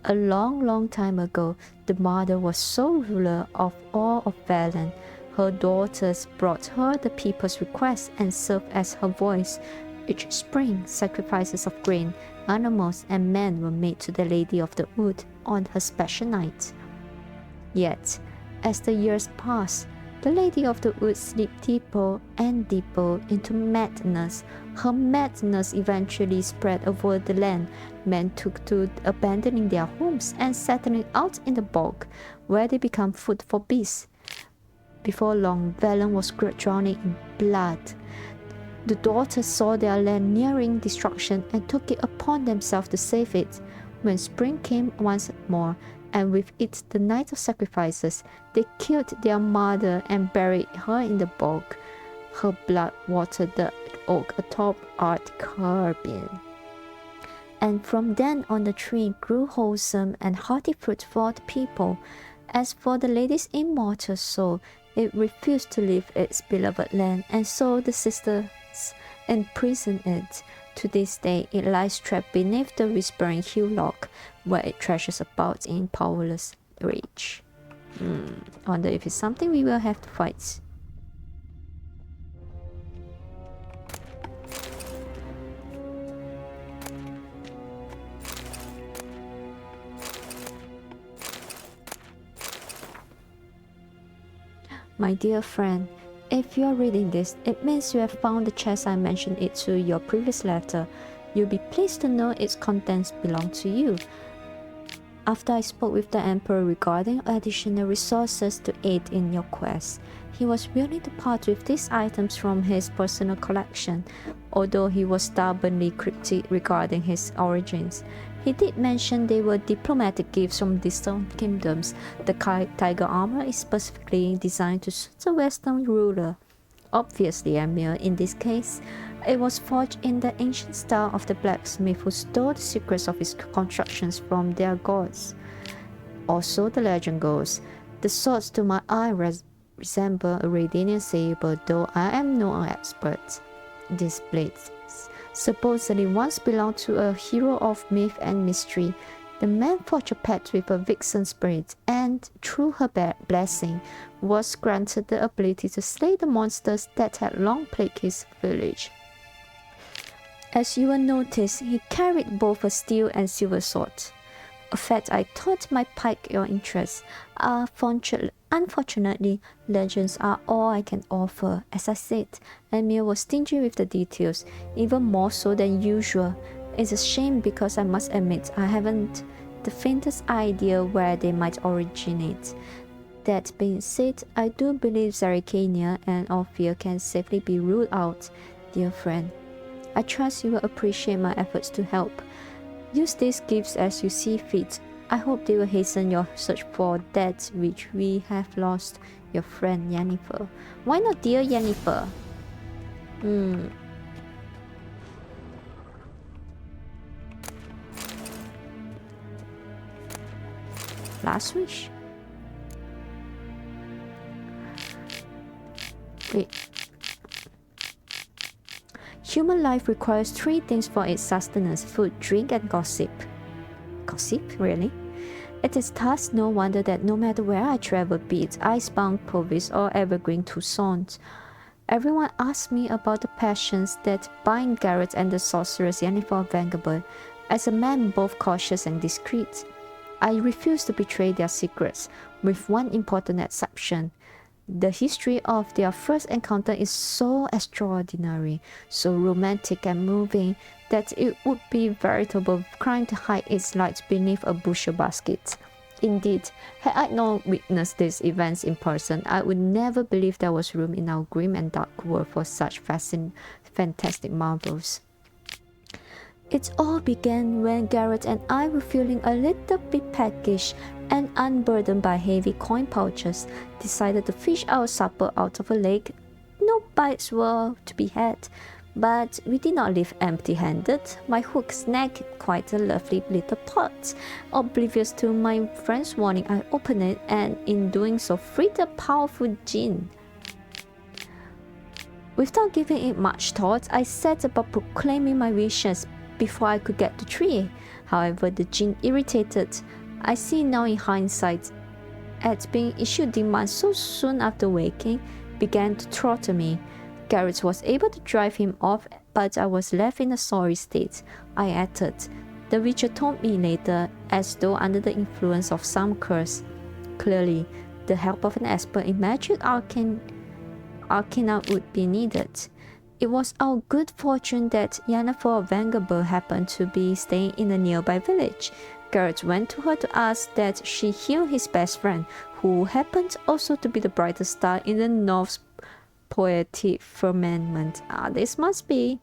S2: A long, long time ago, the mother was sole ruler of all of Velen. Her daughters brought her the people's requests and served as her voice. Each spring, sacrifices of grain, animals, and men were made to the Lady of the Wood on her special night. Yet, as the years passed, the Lady of the Wood slipped deeper and deeper into madness. Her madness eventually spread over the land. Men took to abandoning their homes and settling out in the bog, where they become food for beasts. Before long, Velen was drowning in blood. The daughters saw their land nearing destruction and took it upon themselves to save it. When spring came once more, and with it the night of sacrifices, they killed their mother and buried her in the bog. Her blood watered the oak atop Art Carbine. and from then on the tree grew wholesome and hearty fruit for the people. As for the lady's immortal soul, it refused to leave its beloved land, and so the sisters imprisoned it. To this day, it lies trapped beneath the whispering hillock, where it thrashes about in powerless rage. Wonder if it's something we will have to fight. My dear friend, if you are reading this, it means you have found the chest I mentioned it to your previous letter. You'll be pleased to know its contents belong to you. After I spoke with the Emperor regarding additional resources to aid in your quest, he was willing to part with these items from his personal collection, although he was stubbornly cryptic regarding his origins. He did mention they were diplomatic gifts from distant kingdoms. The tiger armor is specifically designed to suit a Western ruler. Obviously, Emir, in this case, it was forged in the ancient style of the blacksmith who stole the secrets of his constructions from their gods. Also, the legend goes, the swords to my eye resemble a Redanian saber, though I am no expert. These blades supposedly once belonged to a hero of myth and mystery. The man forged a pact with a vixen spirit, and through her blessing, was granted the ability to slay the monsters that had long plagued his village. As you will notice, he carried both a steel and silver sword, a fact I thought might pique your interest. Unfortunately, legends are all I can offer. As I said, Emir was stingy with the details, even more so than usual. It's a shame because I must admit I haven't the faintest idea where they might originate. That being said, I do believe Zarikania and Orphea can safely be ruled out, dear friend. I trust you will appreciate my efforts to help. Use these gifts as you see fit. I hope they will hasten your search for that which we have lost, your friend Yennfer. Why not dear Yennfer? Last wish. Wait. Human life requires three things for its sustenance: food, drink, and gossip. Gossip? Really? It is thus no wonder that no matter where I travel, be it icebound Province or evergreen Toussaint, everyone asks me about the passions that bind Geralt and the sorceress Yennfer Vangerberg. As a man both cautious and discreet, I refuse to betray their secrets, with one important exception. The history of their first encounter is so extraordinary, so romantic and moving, that it would be a veritable crime to hide its light beneath a bushel basket. Indeed, had I not witnessed these events in person, I would never believe there was room in our grim and dark world for such fantastic marvels. It all began when Geralt and I were feeling a little bit peckish and unburdened by heavy coin pouches, decided to fish our supper out of a lake. No bites were to be had, but we did not leave empty-handed. My hook snagged quite a lovely little pot. Oblivious to my friend's warning, I opened it and in doing so freed a powerful djinn. Without giving it much thought, I set about proclaiming my wishes before I could get the tree. However, the djinn, irritated, I see now in hindsight, at being issued demands so soon after waking, began to throttle me. Geralt was able to drive him off, but I was left in a sorry state. I added, the Witcher told me later, as though under the influence of some curse. Clearly, the help of an expert in magic arcana would be needed. It was our good fortune that Yennfer Vangerberg happened to be staying in a nearby village. Geralt went to her to ask that she heal his best friend, who happened also to be the brightest star in the North's poetic firmament. This must be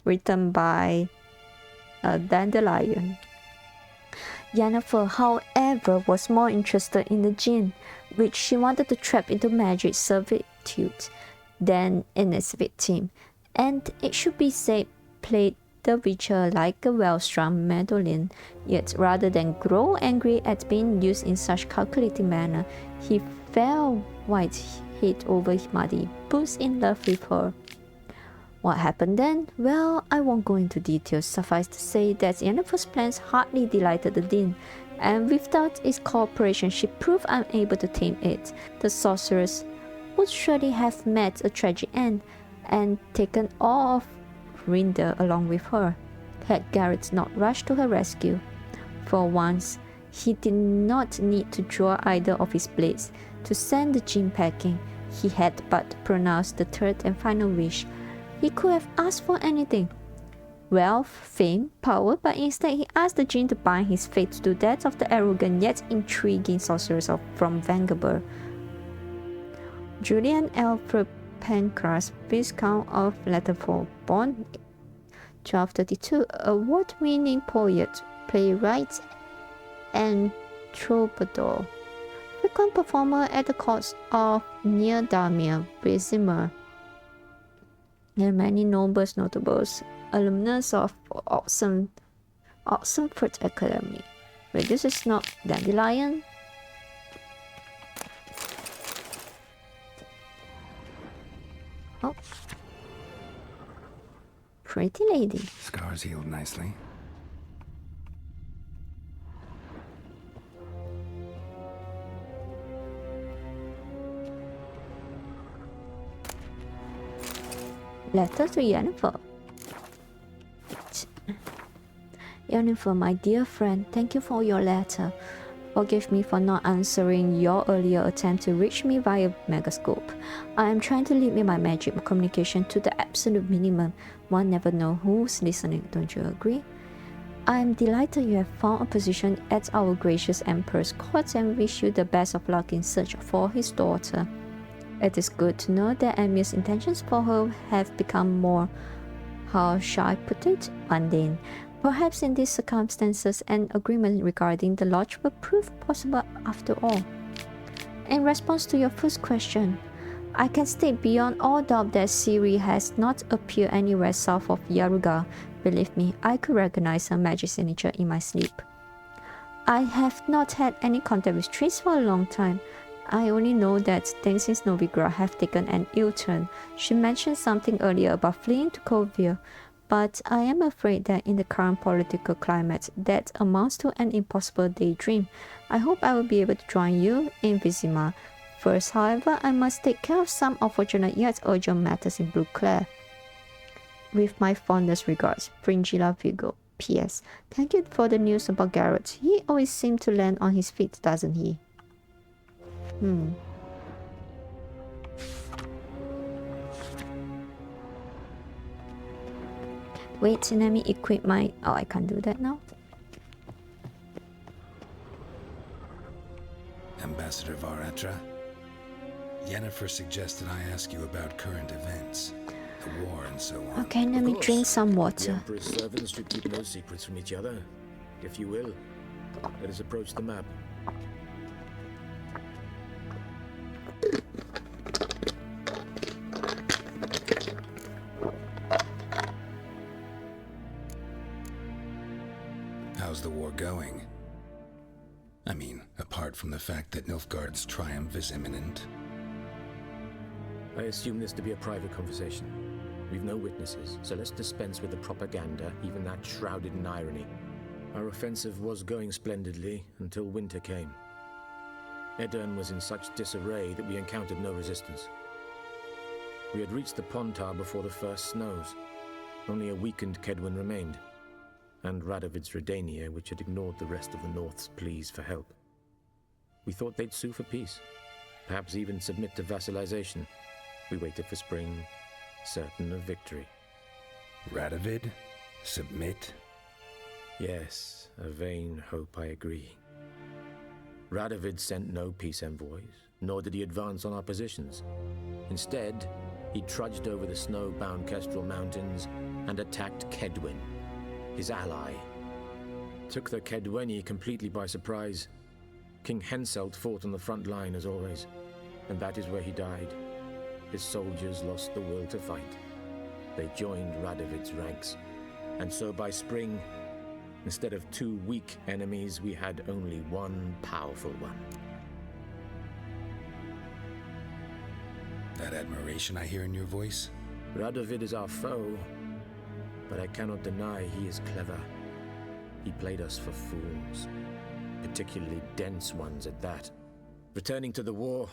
S2: written by a dandelion. Yennfer, however, was more interested in the djinn, which she wanted to trap into magic servitude, than in its victim, and it should be said played the Witcher like a well-strung mandolin, yet rather than grow angry at being used in such calculating manner, he fell white-heat over muddy boots in love with her. What happened then? Well, I won't go into details. Suffice to say that Yennefer's plans hardly delighted the Dean, and without its cooperation she proved unable to tame it. The sorceress would surely have met a tragic end, and taken all of Rinder along with her, had Geralt not rushed to her rescue. For once, he did not need to draw either of his blades to send the Jinn packing. He had but pronounced the third and final wish. He could have asked for anything. Wealth, fame, power, but instead he asked the Jinn to bind his fate to that of the arrogant yet intriguing sorceress from Vangerberg. Julian Alfred Pancras, Viscount of Letterford, born 1232, award-winning poet, playwright, and troubadour. Frequent performer at the courts of Nierdamir, Brisimir, and many notables, alumnus of Oxenford Academy. Wait, this is not Dandelion? Oh. Pretty lady.
S3: Scars healed nicely.
S2: Letter to Yennfer. Yennfer, my dear friend, thank you for your letter. Forgive me for not answering your earlier attempt to reach me via Megascope. I am trying to limit my magic communication to the absolute minimum. One never knows who's listening, don't you agree? I am delighted you have found a position at our gracious Emperor's court and wish you the best of luck in search for his daughter. It is good to know that Emil's intentions for her have become more, how shall I put it, mundane. Perhaps in these circumstances an agreement regarding the lodge will prove possible after all. In response to your first question, I can state beyond all doubt that Ciri has not appeared anywhere south of Yaruga. Believe me, I could recognize her magic signature in my sleep. I have not had any contact with Triss for a long time. I only know that things in Novigrad have taken an ill turn. She mentioned something earlier about fleeing to Kovir, but I am afraid that in the current political climate, that amounts to an impossible daydream. I hope I will be able to join you in Vizima. First, however, I must take care of some unfortunate yet urgent matters in Blue Clare. With my fondest regards, Fringilla Vigo. P.S. Thank you for the news about Geralt. He always seems to land on his feet, doesn't he? Wait, let me equip my... Oh, I can't do that now.
S3: Ambassador Varatra, Yennfer suggested I ask you about current events, the war and so on.
S2: Okay, let me drink some
S19: The
S2: water.
S19: Emperor's servants should keep no secrets from each other. If you will, let us approach the map.
S3: How's the war going? I mean, apart from the fact that Nilfgaard's triumph is imminent.
S19: I assume this to be a private conversation. We've no witnesses, so let's dispense with the propaganda, even that shrouded in irony. Our offensive was going splendidly until winter came. Edirn was in such disarray that we encountered no resistance. We had reached the Pontar before the first snows. Only a weakened Kedwin remained, and Radovid's Redania, which had ignored the rest of the North's pleas for help. We thought they'd sue for peace, perhaps even submit to vassalization. We waited for spring, certain of victory.
S3: Radovid? Submit?
S19: Yes, a vain hope, I agree. Radovid sent no peace envoys, nor did he advance on our positions. Instead, he trudged over the snow-bound Kestrel Mountains and attacked Kedwin, his ally. Took the Kedweni completely by surprise. King Henselt fought on the front line as always, and that is where he died. His soldiers lost the will to fight. They joined Radovid's ranks. And so by spring, instead of 2 weak enemies, we had only one powerful one.
S3: That admiration I hear in your voice?
S19: Radovid is our foe, but I cannot deny he is clever. He played us for fools, particularly dense ones at that. Returning to the war,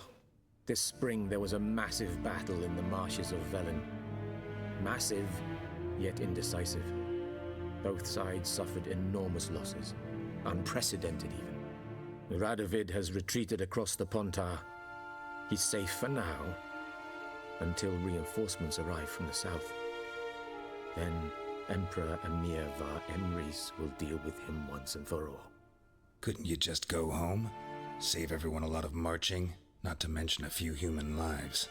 S19: this spring there was a massive battle in the marshes of Velen. Massive, yet indecisive. Both sides suffered enormous losses, unprecedented even. Radovid has retreated across the Pontar. He's safe for now, until reinforcements arrive from the south. Then Emperor Emir var Emrys will deal with him once and for all.
S3: Couldn't you just go home? Save everyone a lot of marching, not to mention a few human lives.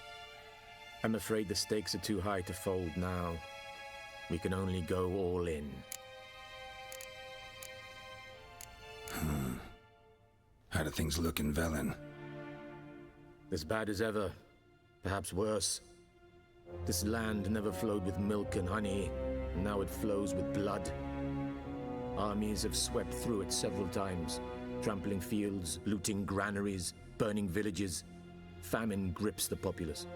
S19: I'm afraid the stakes are too high to fold now. We can only go all in.
S3: How do things look in Velen?
S19: As bad as ever, perhaps worse. This land never flowed with milk and honey, and now it flows with blood. Armies have swept through it several times, trampling fields, looting granaries, burning villages. Famine grips the populace.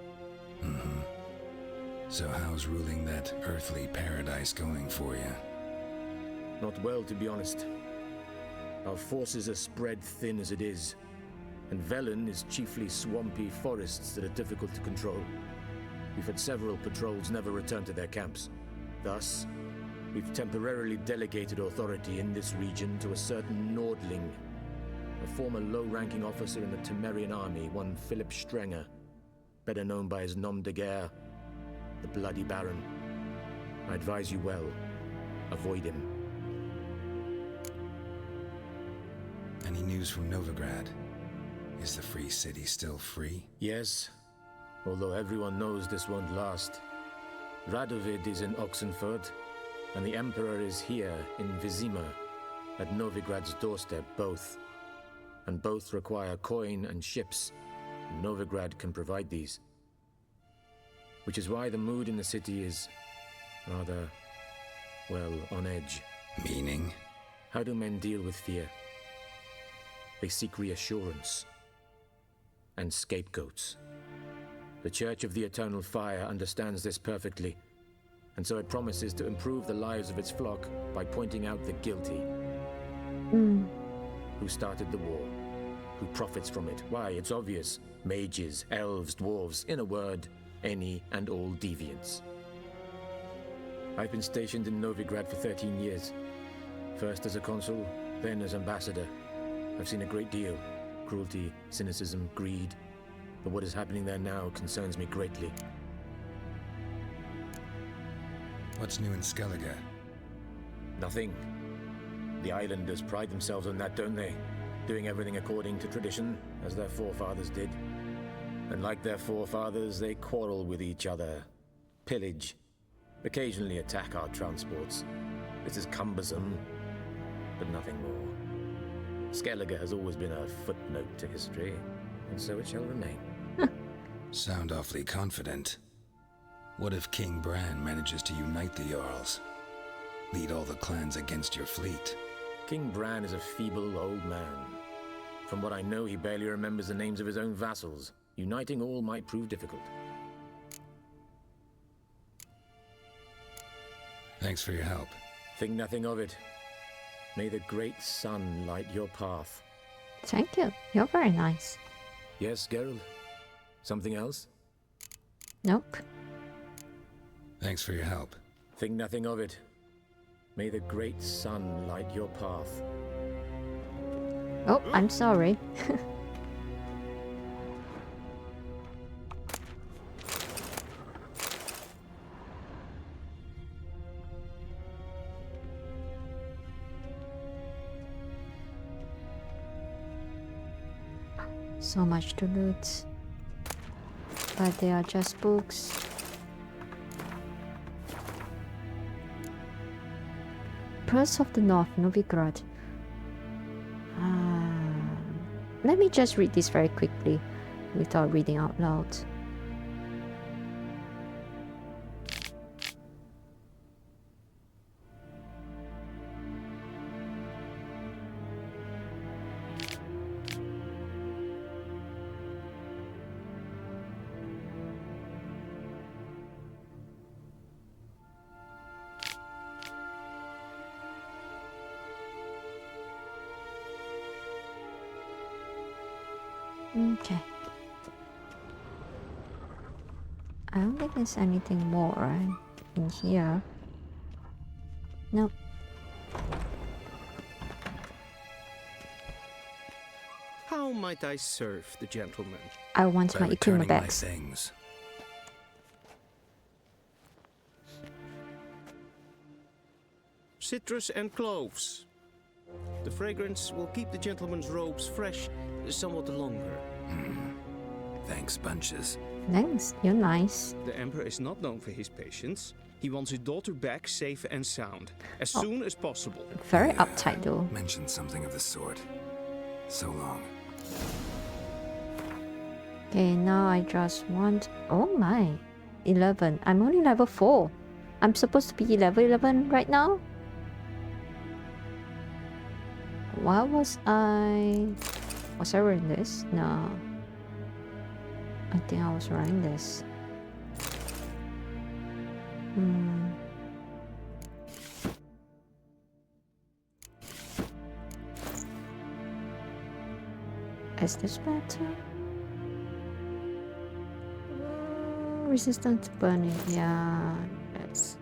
S3: So how's ruling that earthly paradise going for you?
S19: Not well, to be honest. Our forces are spread thin as it is, and Velen is chiefly swampy forests that are difficult to control. We've had several patrols never return to their camps. Thus, we've temporarily delegated authority in this region to a certain Nordling, a former low-ranking officer in the Temerian army, one Philip Strenger, better known by his nom de guerre, the Bloody Baron. I advise you well. Avoid him.
S3: Any news from Novigrad? Is the free city still free?
S19: Yes, although everyone knows this won't last. Radovid is in Oxenfurt, and the Emperor is here in Vizima, at Novigrad's doorstep, both. And both require coin and ships, and Novigrad can provide these. Which is why the mood in the city is rather, well, on edge.
S3: Meaning?
S19: How do men deal with fear? They seek reassurance and scapegoats. The Church of the Eternal Fire understands this perfectly, and so it promises to improve the lives of its flock by pointing out the guilty. Who started the war? Who profits from it? Why, it's obvious. Mages, elves, dwarves, in a word, any and all deviants. I've been stationed in Novigrad for 13 years. First as a consul, then as ambassador. I've seen a great deal. Cruelty, cynicism, greed. But what is happening there now concerns me greatly.
S3: What's new in Skellige?
S19: Nothing. The islanders pride themselves on that, don't they? Doing everything according to tradition, as their forefathers did. And like their forefathers, they quarrel with each other, pillage, occasionally attack our transports. This is cumbersome, but nothing more. Skellige has always been a footnote to history, and so it shall remain.
S3: Sound awfully confident. What if King Bran manages to unite the Jarls? Lead all the clans against your fleet?
S19: King Bran is a feeble old man. From what I know, he barely remembers the names of his own vassals. Uniting all might prove difficult.
S3: Thanks for your help.
S19: Think nothing of it. May the great sun light your path.
S2: Thank you. You're very nice.
S19: Yes, Geralt? Something else?
S2: Nope.
S3: Thanks for your help.
S19: Think nothing of it. May the great sun light your path.
S2: Oh, I'm sorry. So much to loot. But they are just books. Prince of the North, Novigrad. Let me just read this very quickly without reading out loud. Okay. I don't think there's anything more, right? In here. Nope.
S10: How might I serve the gentleman?
S2: I want
S3: By
S2: my equipment
S3: returning my
S2: back.
S3: things.
S10: Citrus and cloves. The fragrance will keep the gentleman's robes fresh somewhat longer.
S3: Thanks, bunches.
S2: Thanks, you're nice.
S10: The Emperor is not known for his patience. He wants his daughter back safe and sound, as soon as possible.
S2: Very uptight though.
S3: Mentioned something of the sort. So long.
S2: Okay, now I just want... Oh my. 11. I'm only level 4. I'm supposed to be level 11 right now? Why was I... Was I running this? No. I think I was running this. Is this better? Resistant to burning, yeah. Yes.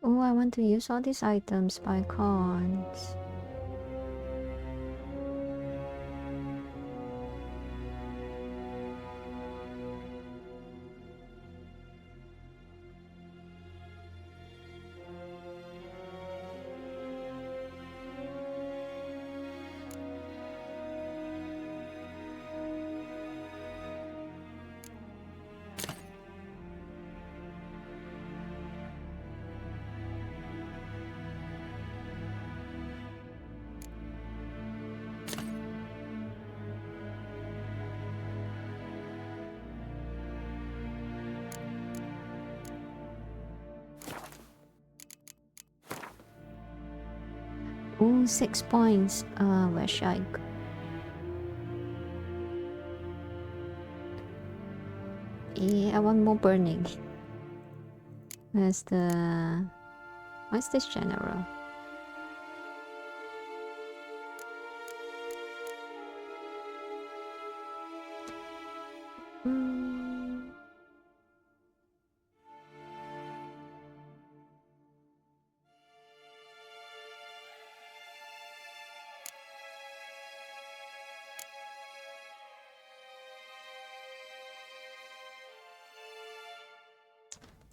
S2: Oh, I want to use all these items, but I can't. Ooh, 6 points. Where should I go? Yeah, I want more burning. Where's the... What's this general?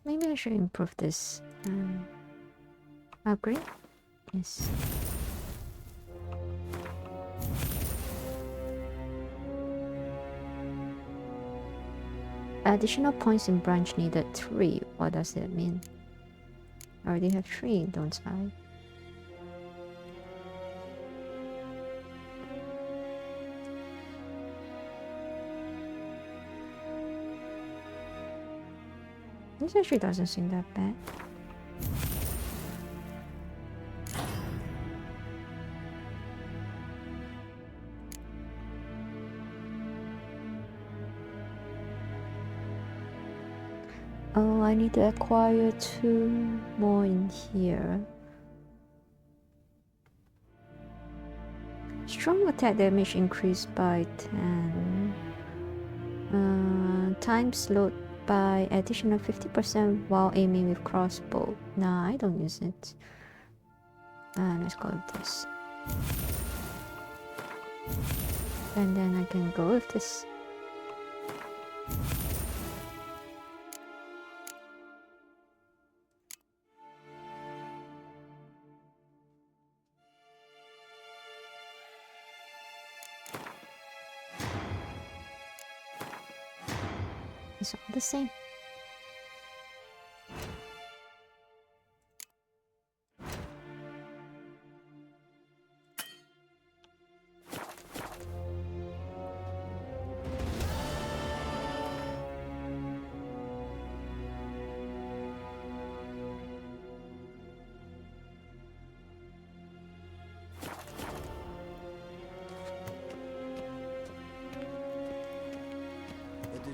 S2: Maybe I should improve this. Upgrade? Yes. Additional points in branch needed 3. What does that mean? I already have 3, don't I? This actually doesn't seem that bad. Oh, I need to acquire 2 more in here. Strong attack damage increased by 10. Time slowed by additional 50% while aiming with crossbow. Nah, I don't use it. Let's go with this. And then I can go with this. It's all the same.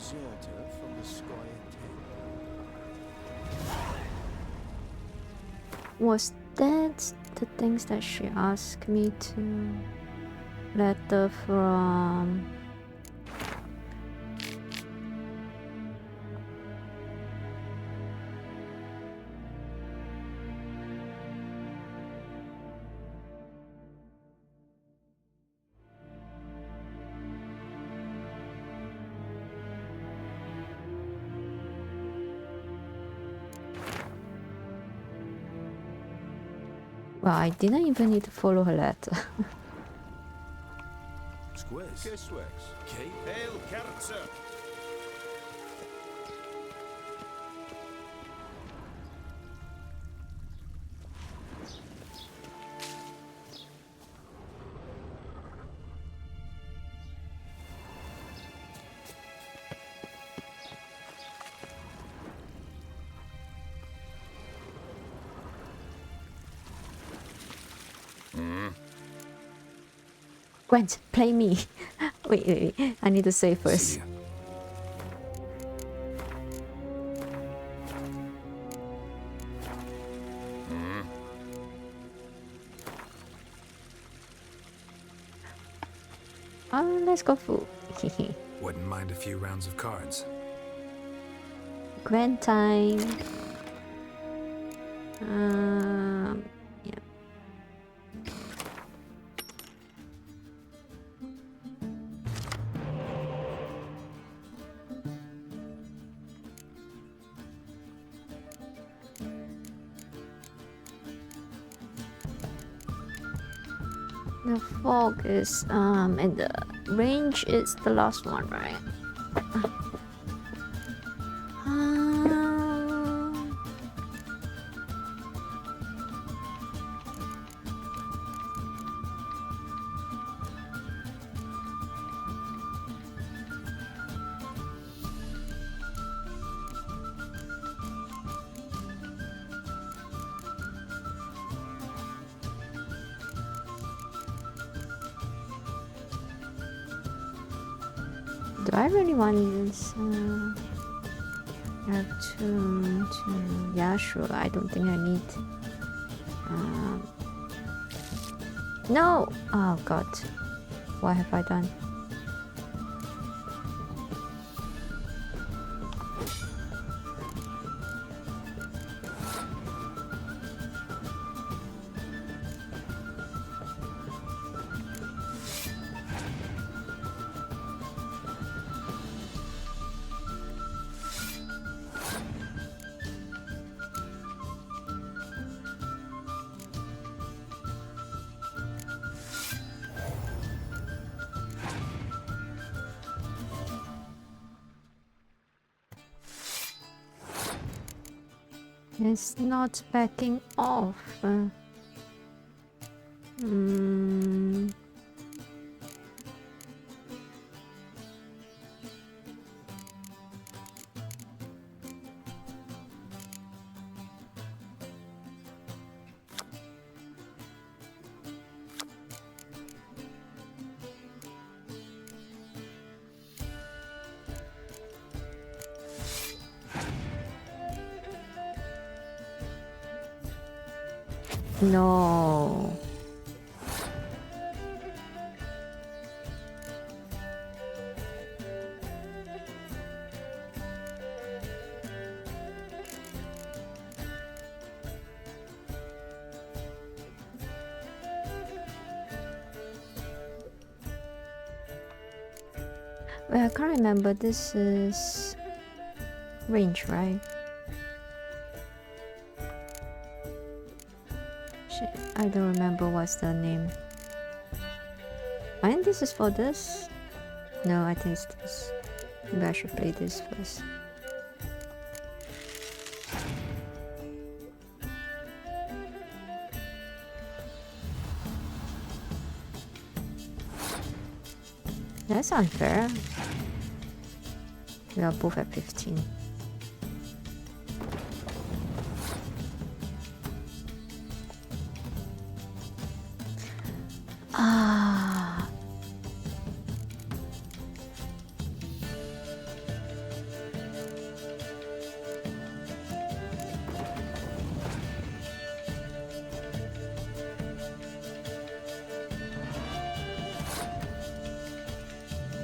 S17: deserter from the Squire
S2: Was that the things that she asked me to? Letter from... Well, I didn't even need to follow her letter.
S17: Squiz.
S7: Kate. Hail, Kerzer.
S2: Gwent, play me. wait. I need to say first. Let's go food.
S3: Wouldn't mind a few rounds of cards.
S2: Gwent time. Yeah. The fog is and the range is the last one, right? Do I really want this? I have two. Yeah, sure. I don't think I need. No! Oh god. What have I done? It's not backing off. No. Well, I can't remember. This is range, right? I don't remember what's the name. I think this is for this. No, I think it's this. Maybe I should play this first. That's unfair. We are both at 15.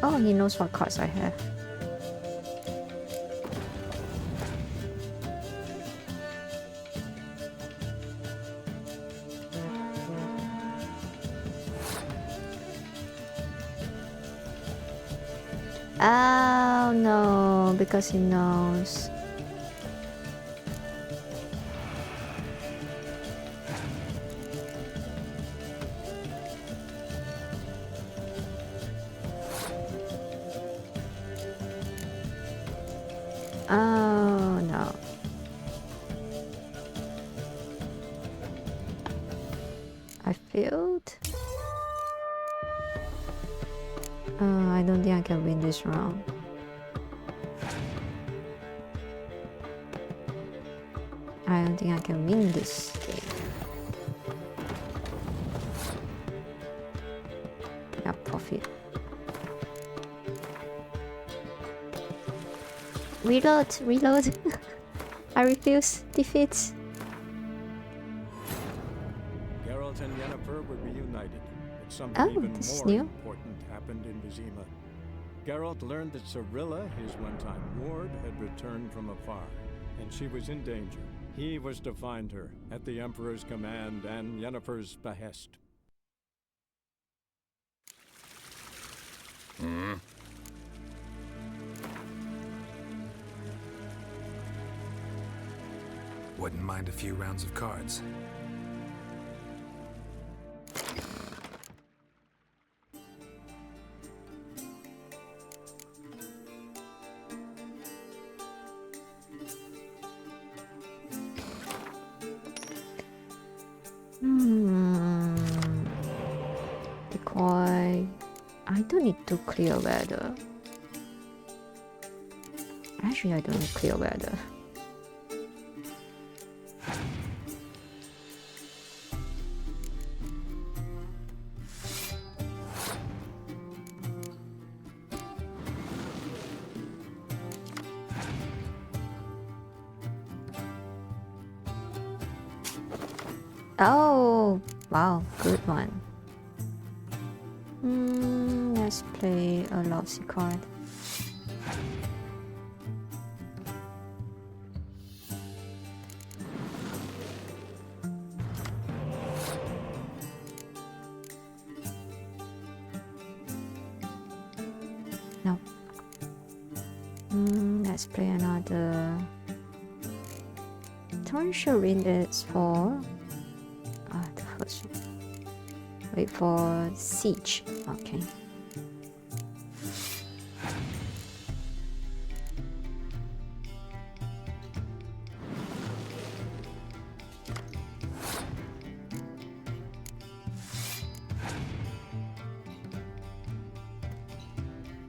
S2: Oh, he knows what cards I have. Oh no, because he knows. Oh no. I failed. I don't think I can win this round. I don't think I can win this game. Yeah, profit. Reload, reload. I refuse. Defeat.
S1: Geralt and Yennfer were reunited, but something even more important happened in Vizima. Geralt learned that Cirilla, his one-time ward, had returned from afar, and she was in danger. He was to find her, at the Emperor's command and Yennefer's behest.
S3: Wouldn't mind a few rounds of cards.
S2: Decoy. I don't need to clear weather. Actually, I don't need clear weather. Oh, wow, good one. Let's play a lousy card. No. Let's play another. Tangerine is for the first one. Wait for siege. Okay.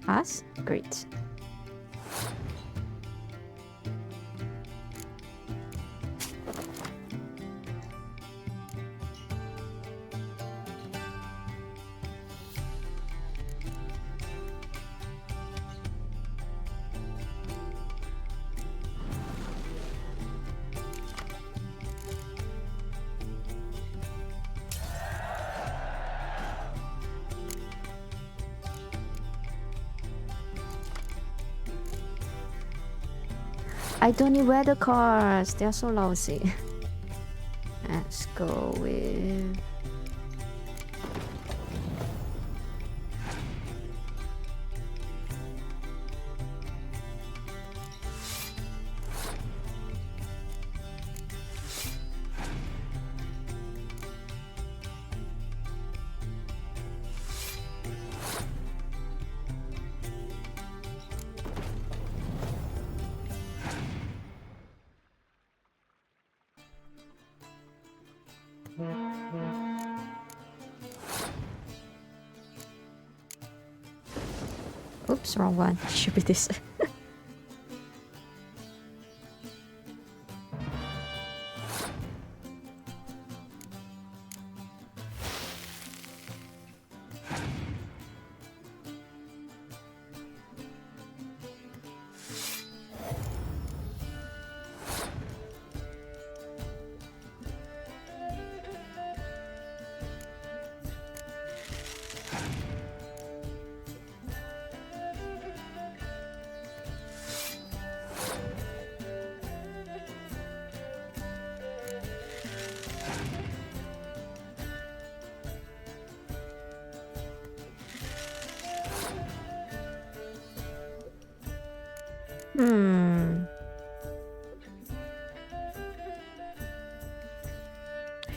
S2: Pass? Great. I don't need weather cards. They are so lousy. Let's go with oops, wrong one. Should be this.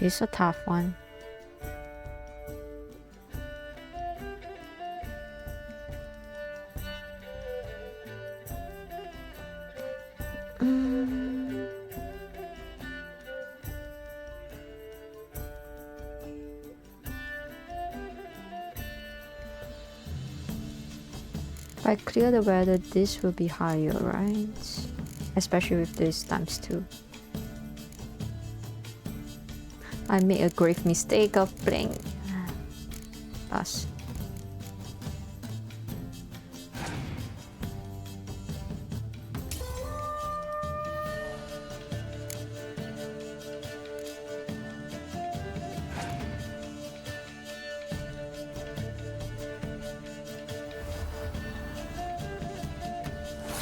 S2: He's a tough one. If I clear the weather, this will be higher, right? Especially with this ×2. I made a grave mistake of playing. Pass.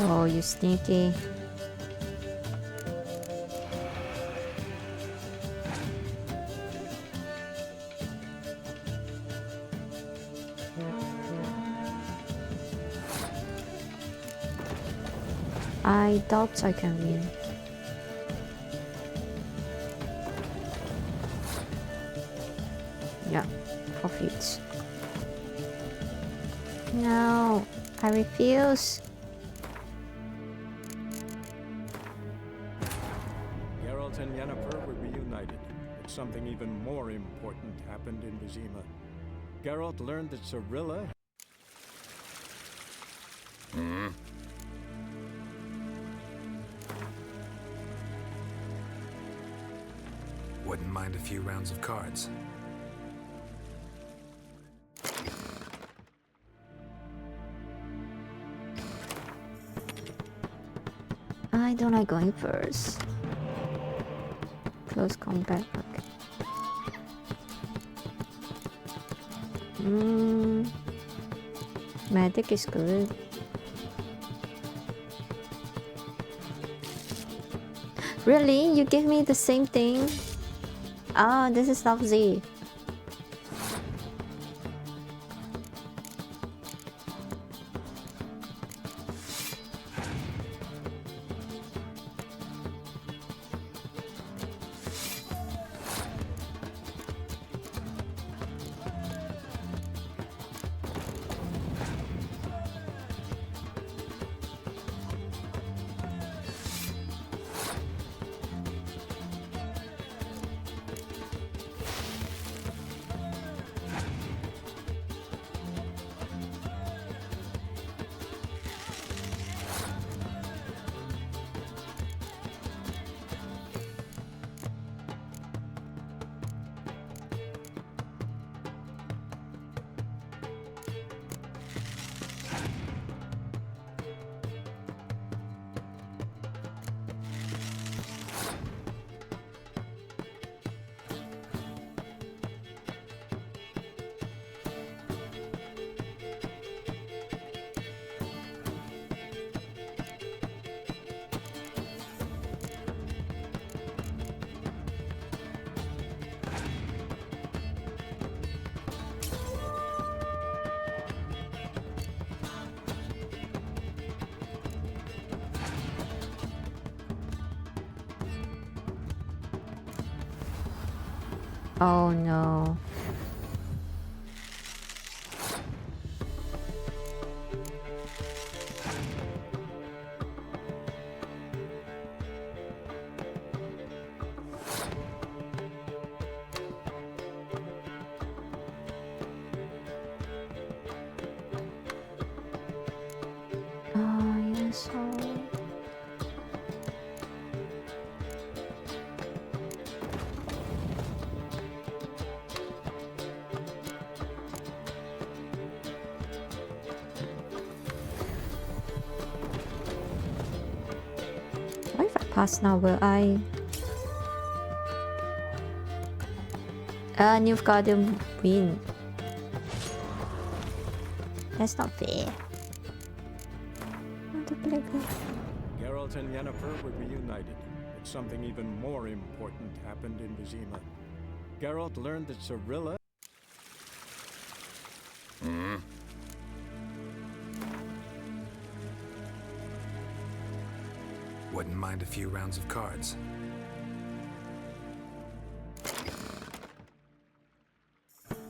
S2: Oh, you sneaky. I doubt I can win. Yeah, profits. No, I refuse.
S1: Geralt and Yennfer were reunited, but something even more important happened in Vizima. Geralt learned that Cirilla...
S3: Wouldn't mind a few rounds of cards.
S2: I don't like going first. Close combat, okay. Magic is good. Really? You gave me the same thing? Ah, this is lovely. Oh no. Oh, yes. What if I pass now? Will I? Nilfgaard win. That's not fair.
S1: Geralt and Yennfer were reunited, but something even more important happened in Vizima. Geralt learned that Cirilla...
S3: mind a few rounds of cards?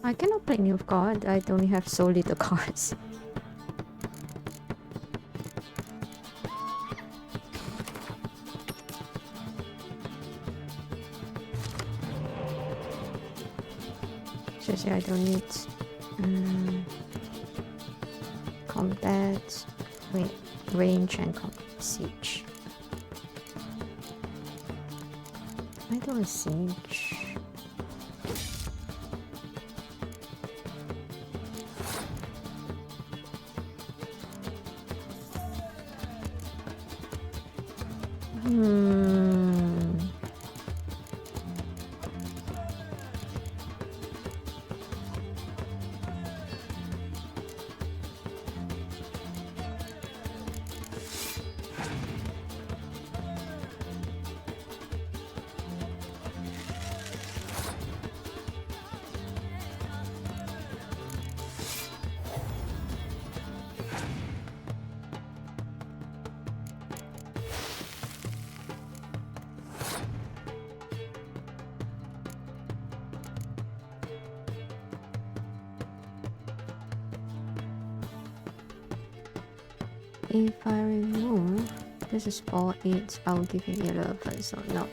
S2: I cannot play new card. I only have so little cards. Seriously, I don't need combat. Wait, range and siege. I don't siege. If I remove this is 4-8, I'll give him 11, so no.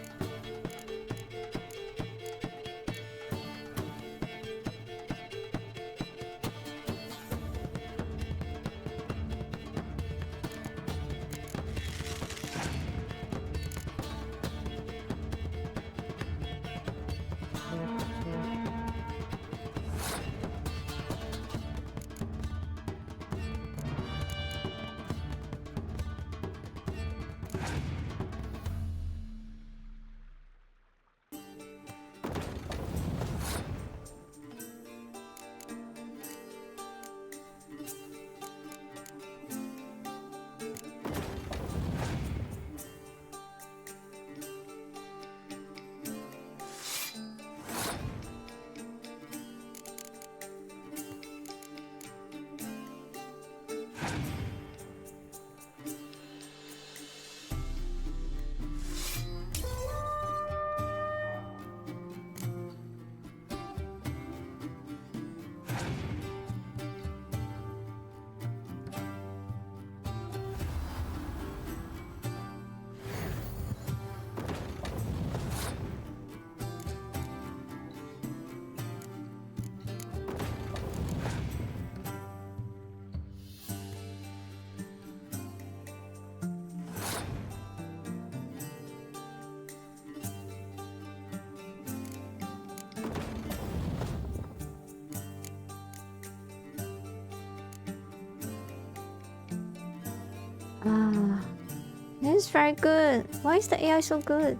S2: This is very good. Why is the AI so good?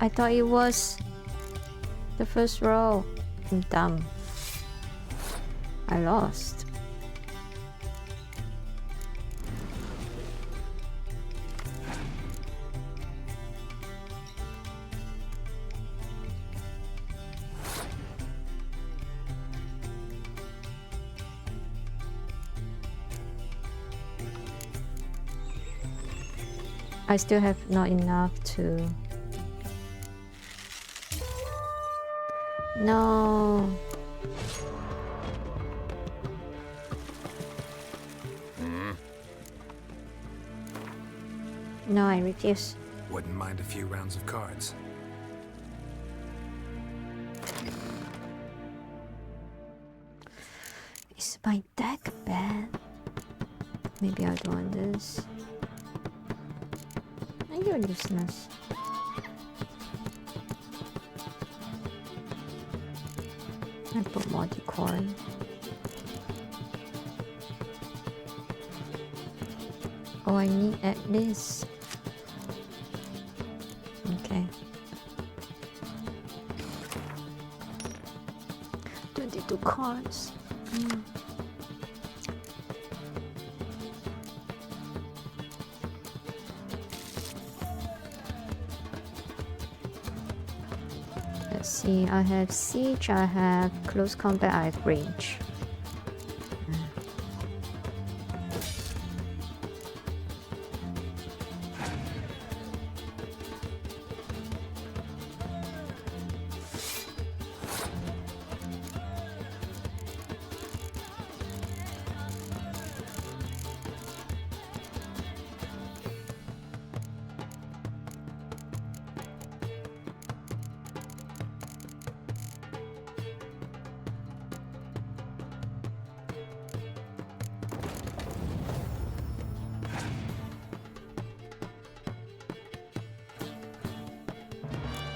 S2: I thought it was the first row. I'm dumb. I lost. I still have not enough to... No. No, I refuse.
S3: Wouldn't mind a few rounds of cards.
S2: It's my deck bad? Maybe I don't want this. You're useless. I put multi-core. Oh, I need at least. Okay. 22 cards. Let's see, I have siege, I have close combat, I have range.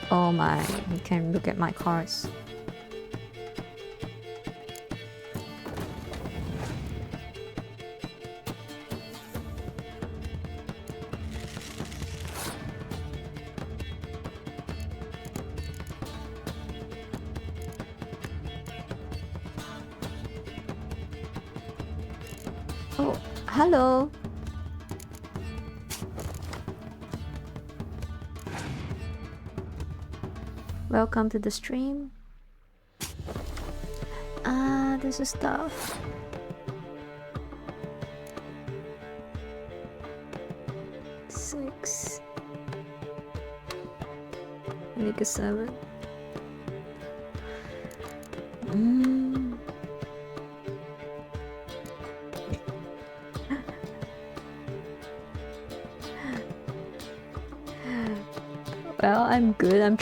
S2: Oh my, you can look at my cards. Oh, hello. Welcome to the stream. This is stuff. Six. Make a 7. Well, I'm good. I'm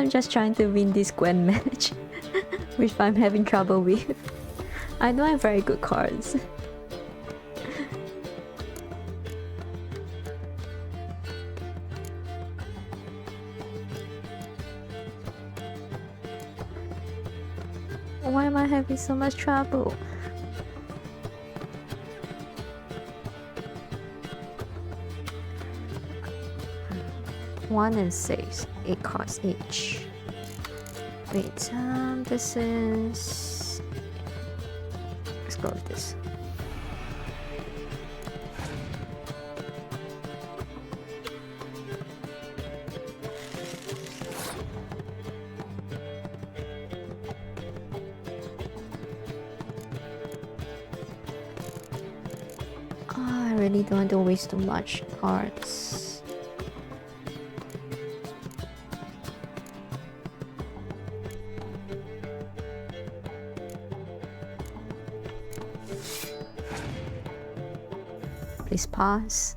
S2: just trying to win this Gwen match, which I'm having trouble with. I know I have very good cards. Why am I having so much trouble? One and 6, 8 cards each. Wait, this is. Let's go with this. Oh, I really don't want to waste too much cards. Please pass.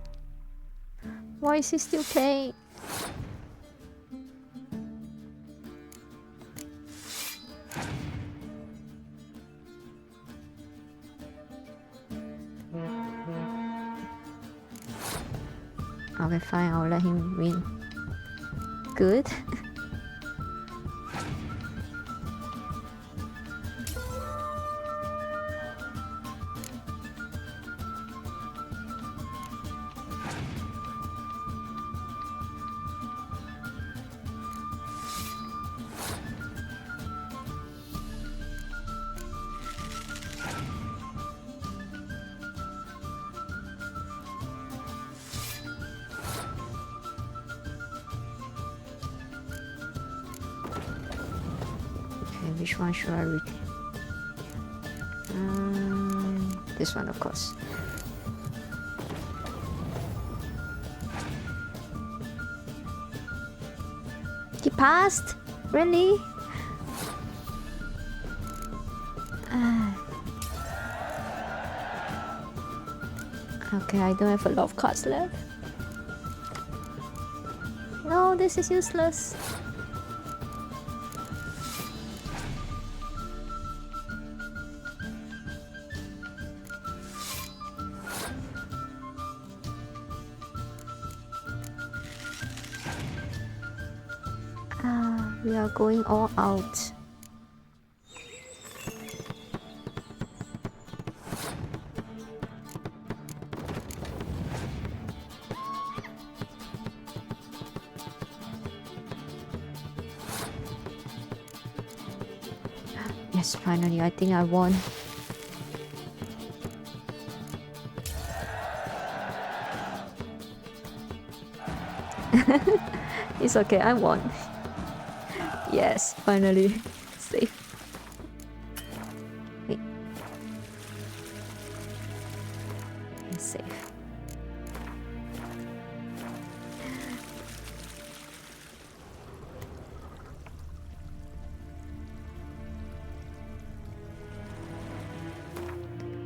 S2: Why is he still playing? Okay, fine, I'll let him win. Good. Which one should I read? This one, of course. He passed? Really? Okay, I don't have a lot of cards left. No, this is useless. We are going all out. Yes, finally, I think I won. It's okay, I won. Yes, finally. Safe. Wait. It's safe.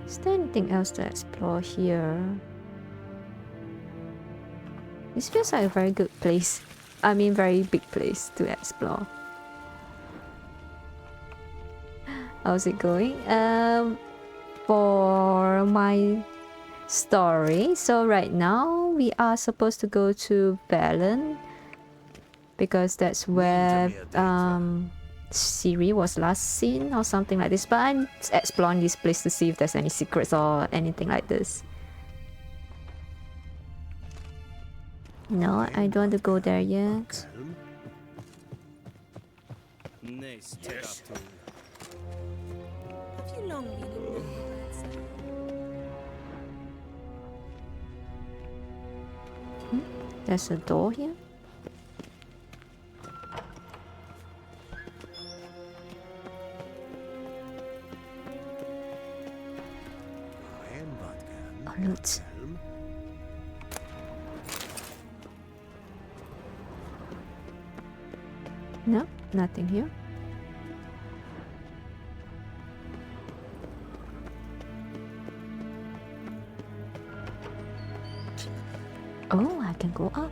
S2: Is there anything else to explore here? This feels like a very good place. I mean, very big place to explore. How's it going? For my story, so right now we are supposed to go to Valen because that's where Ciri was last seen or something like this. But I'm exploring this place to see if there's any secrets or anything like this. No, I don't want to go there yet.
S10: Nice.
S5: Have you long been in Novigrad, sir?
S2: There's a door here. Oh, loot. No, nothing here. Oh, I can go up.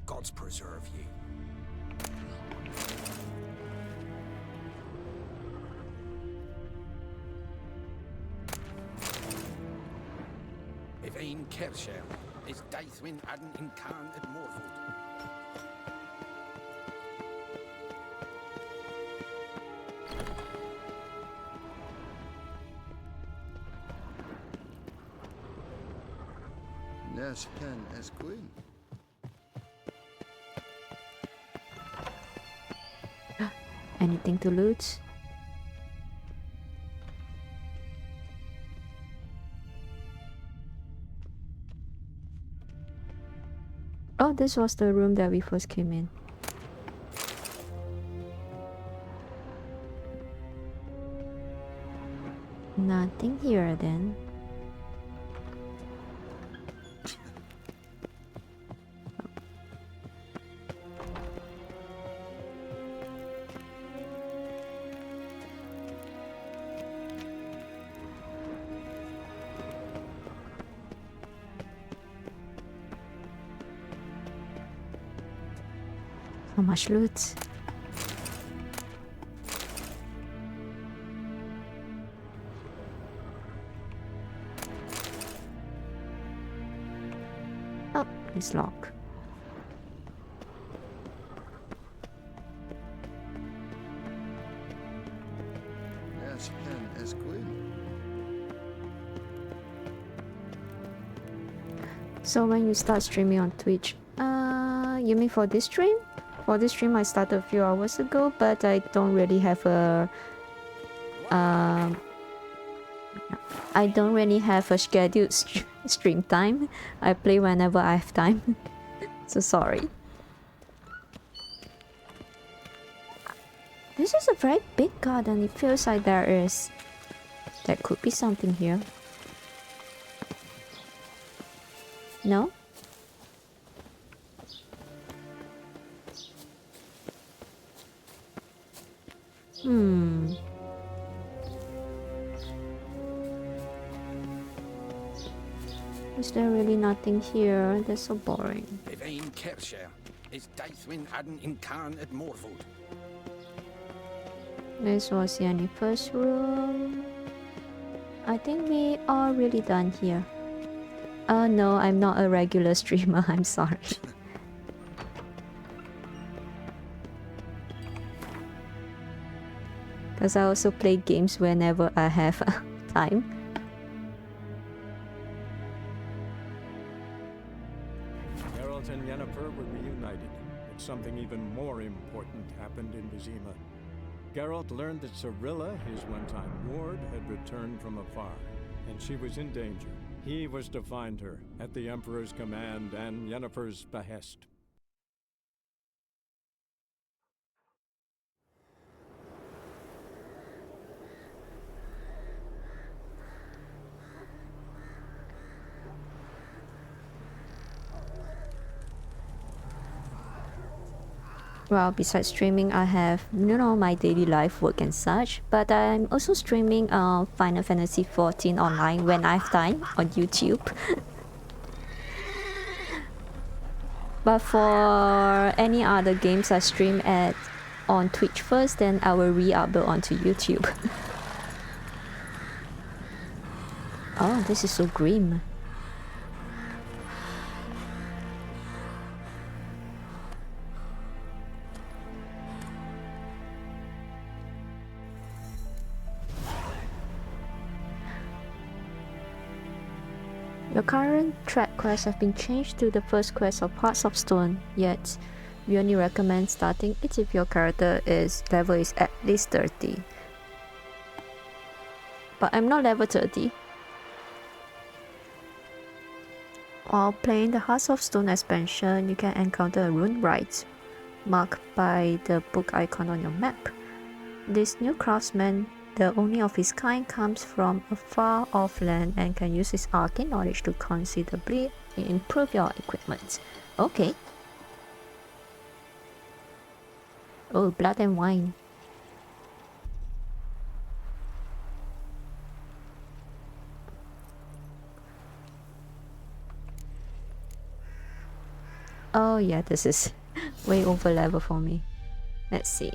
S14: Gods preserve ye. If ein Kershel is Daithwin Adden in Khan at Morwood.
S11: Nes pen es queen.
S2: Anything to loot? Oh, this was the room that we first came in. Nothing here then. So much loot. Oh, it's locked.
S11: Nes pen es queen.
S2: So when you start streaming on Twitch, you mean for this stream? For this stream I started a few hours ago, but I don't really have a I don't really have a scheduled stream time. I play whenever I have time. So sorry. This is a very big garden. It feels like there could be something here. No? Is there really nothing here? That's so boring.
S14: If ein Kershel is Daithwin Adden in Khan at Morwood.
S2: This was Yennefer's room. I think we are really done here. No, I'm not a regular streamer, I'm sorry. Because I also play games whenever I have time.
S1: Geralt and Yennfer were reunited, but something even more important happened in Vizima. Geralt learned that Cirilla, his one-time ward, had returned from afar, and she was in danger. He was to find her, at the Emperor's command and Yennefer's behest.
S2: Well, besides streaming, I have, you know, my daily life, work and such. But I'm also streaming Final Fantasy XIV online when I have time on YouTube. But for any other games, I stream on Twitch first, then I will re-upload onto YouTube. Oh, this is so grim. Your current track quests have been changed to the first quest of Hearts of Stone, yet we only recommend starting it if your character level is at least 30. But I'm not level 30. While playing the Hearts of Stone expansion, you can encounter a rune rite marked by the book icon on your map. This new craftsman, the only of his kind, comes from a far-off land and can use his arcane knowledge to considerably improve your equipment. Okay. Oh, blood and wine. Oh yeah, this is way over level for me. Let's see.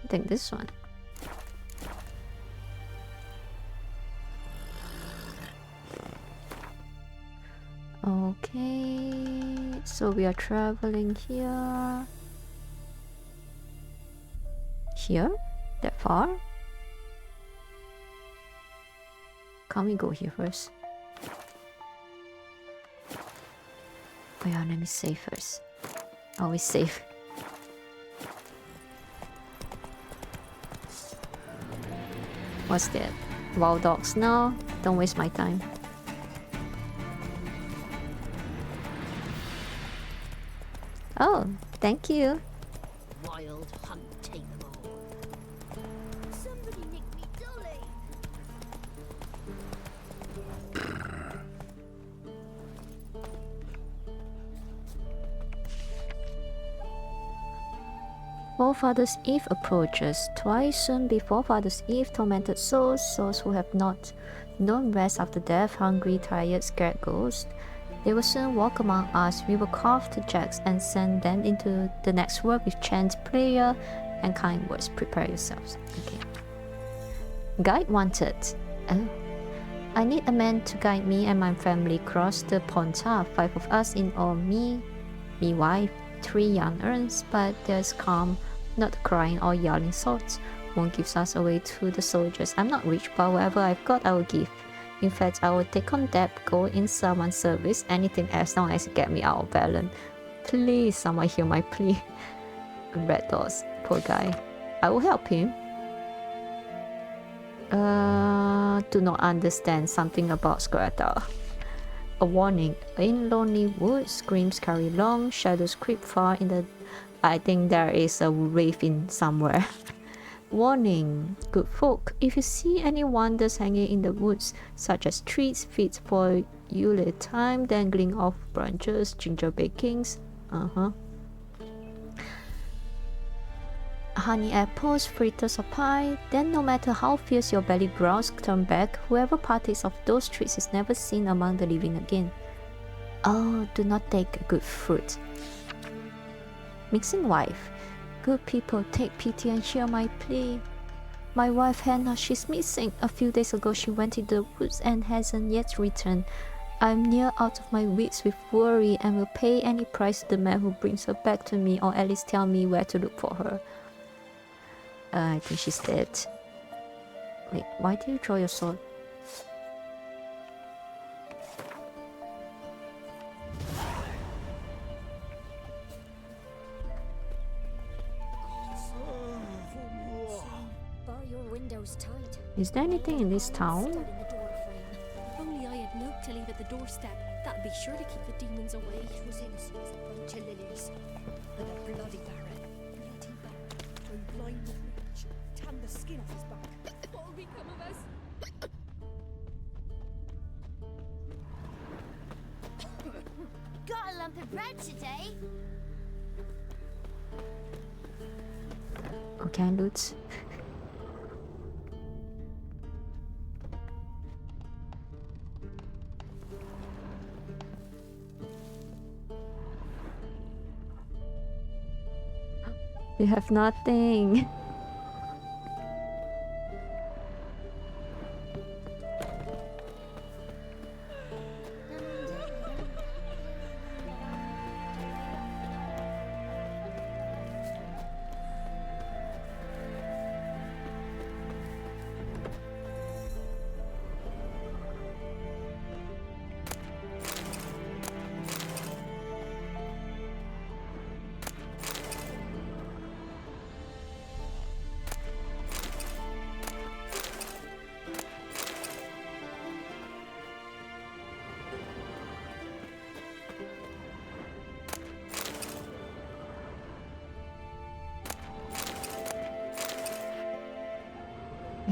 S2: I think this one. Okay, so we are traveling here. Here? That far? Can't we go here first? Oh yeah, let me save first. Always save. What's that? Wild dogs? No, don't waste my time. Oh, thank you.
S6: Wild hunt, take them all. Somebody nicked me dolly.
S2: Forefather's Eve approaches. Twice soon before Father's Eve, tormented souls who have not known rest after death, hungry, tired, scared ghosts. They will soon walk among us. We will carve the jacks and send them into the next world with chant, prayer, and kind words. Prepare yourselves. Okay. Guide wanted. Oh. I need a man to guide me and my family across the Pontar. 5 of us in all, me wife, 3 young urns, but there's calm, not crying or yelling sorts. One gives us away to the soldiers. I'm not rich, but whatever I've got, I will give. In fact, I will take on debt, go in someone's service, anything as long as it get me out of balance. Please, someone hear my plea. Red doors, poor guy. I will help him. Do not understand something about Squirtle. A warning. In lonely woods, screams carry long, shadows creep far in the... I think there is a wraith in somewhere. Warning, good folk, if you see any wonders hanging in the woods, such as trees fit for Yule time, dangling off branches, ginger bakings, honey apples, fritters or pie, then no matter how fierce your belly growls, turn back. Whoever partakes of those treats is never seen among the living again. Oh, do not take good fruit. Mixing wife. Good people, take pity and hear my plea. My wife Hannah, she's missing. A few days ago she went into the woods and hasn't yet returned. I'm near out of my wits with worry and will pay any price to the man who brings her back to me, or at least tell me where to look for her. I think she's dead. Wait, why do you draw your sword?
S8: Bar your windows tight.
S2: Is there anything in this town?
S8: In the door frame. If only I had milk to leave at the doorstep. That'd be sure to keep the demons away.
S6: It was innocent as a bunch of lilies. And a bloody baron. Bloody baron. And blind with rage. Tan the skin off his back.
S8: What will become of us?
S20: Got a lump of bread today.
S2: Okay, loot. We have nothing.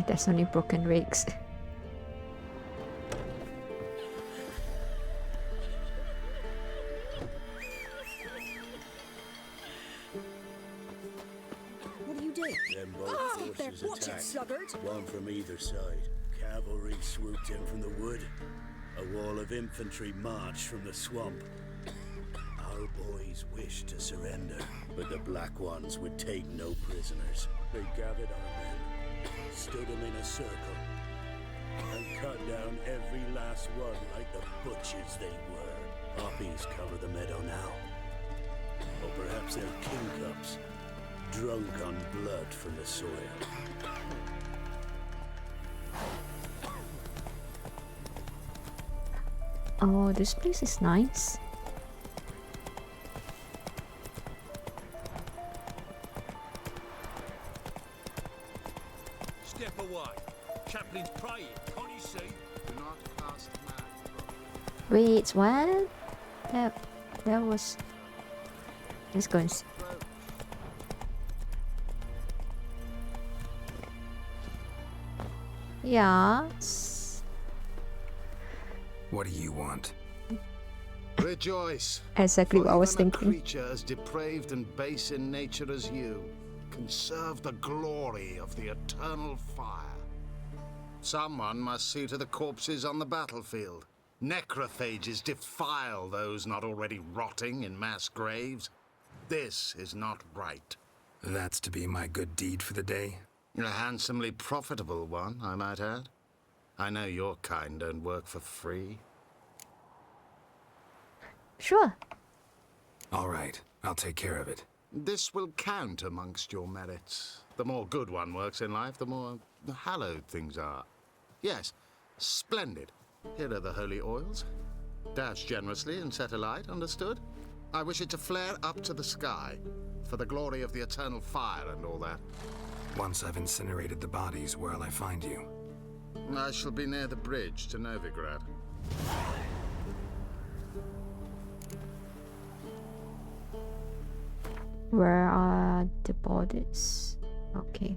S2: That's only broken rakes.
S6: What do you do?
S21: Them both forces
S6: watch it,
S21: attacked.
S6: sluggard.
S21: One from either side. Cavalry swooped in from the wood. A wall of infantry marched from the swamp. Our boys wished to surrender, but the Black Ones would take no prisoners. They gathered our men, stood them in a circle, and cut down every last one like the butchers they were. Poppies cover the meadow now. Or perhaps they're kingcups, drunk on blood from the soil.
S2: Oh, this place is nice.
S7: Step away. Chaplain's praying. Can't you see? Do not cast mad.
S2: Wait, what? That was. Let's go and see. Yes.
S3: What do you want?
S22: Rejoice.
S2: Exactly what I was
S22: even
S2: thinking.
S22: A creature as depraved and base in nature as you can serve the glory of the eternal fire. Someone must see to the corpses on the battlefield. Necrophages defile those not already rotting in mass graves. This is not right.
S3: That's to be my good deed for the day?
S22: A handsomely profitable one, I might add. I know your kind don't work for free.
S2: Sure.
S3: All right, I'll take care of it.
S22: This will count amongst your merits. The more good one works in life, the more hallowed things are. Yes, splendid. Here are the holy oils. Dash generously and set alight, understood? I wish it to flare up to the sky, for the glory of the eternal fire and all that.
S3: Once I've incinerated the bodies, where'll I find you?
S22: I shall be near the bridge to Novigrad.
S2: Where are the bodies? Okay.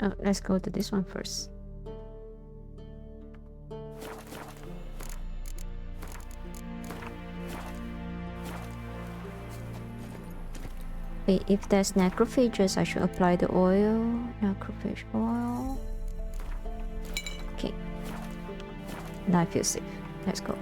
S2: Oh, let's go to this one first. Wait, if there's necrophages, I should apply the oil. Necrophage oil. Okay. Now I feel safe. Let's go.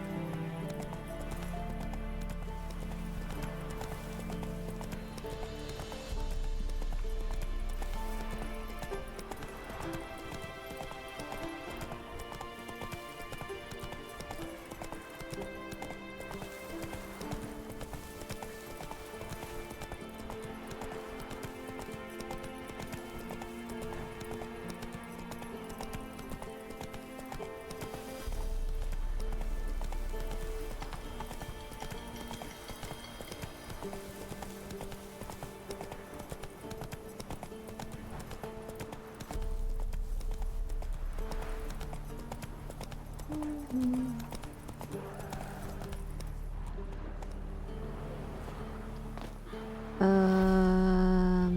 S2: Yeah.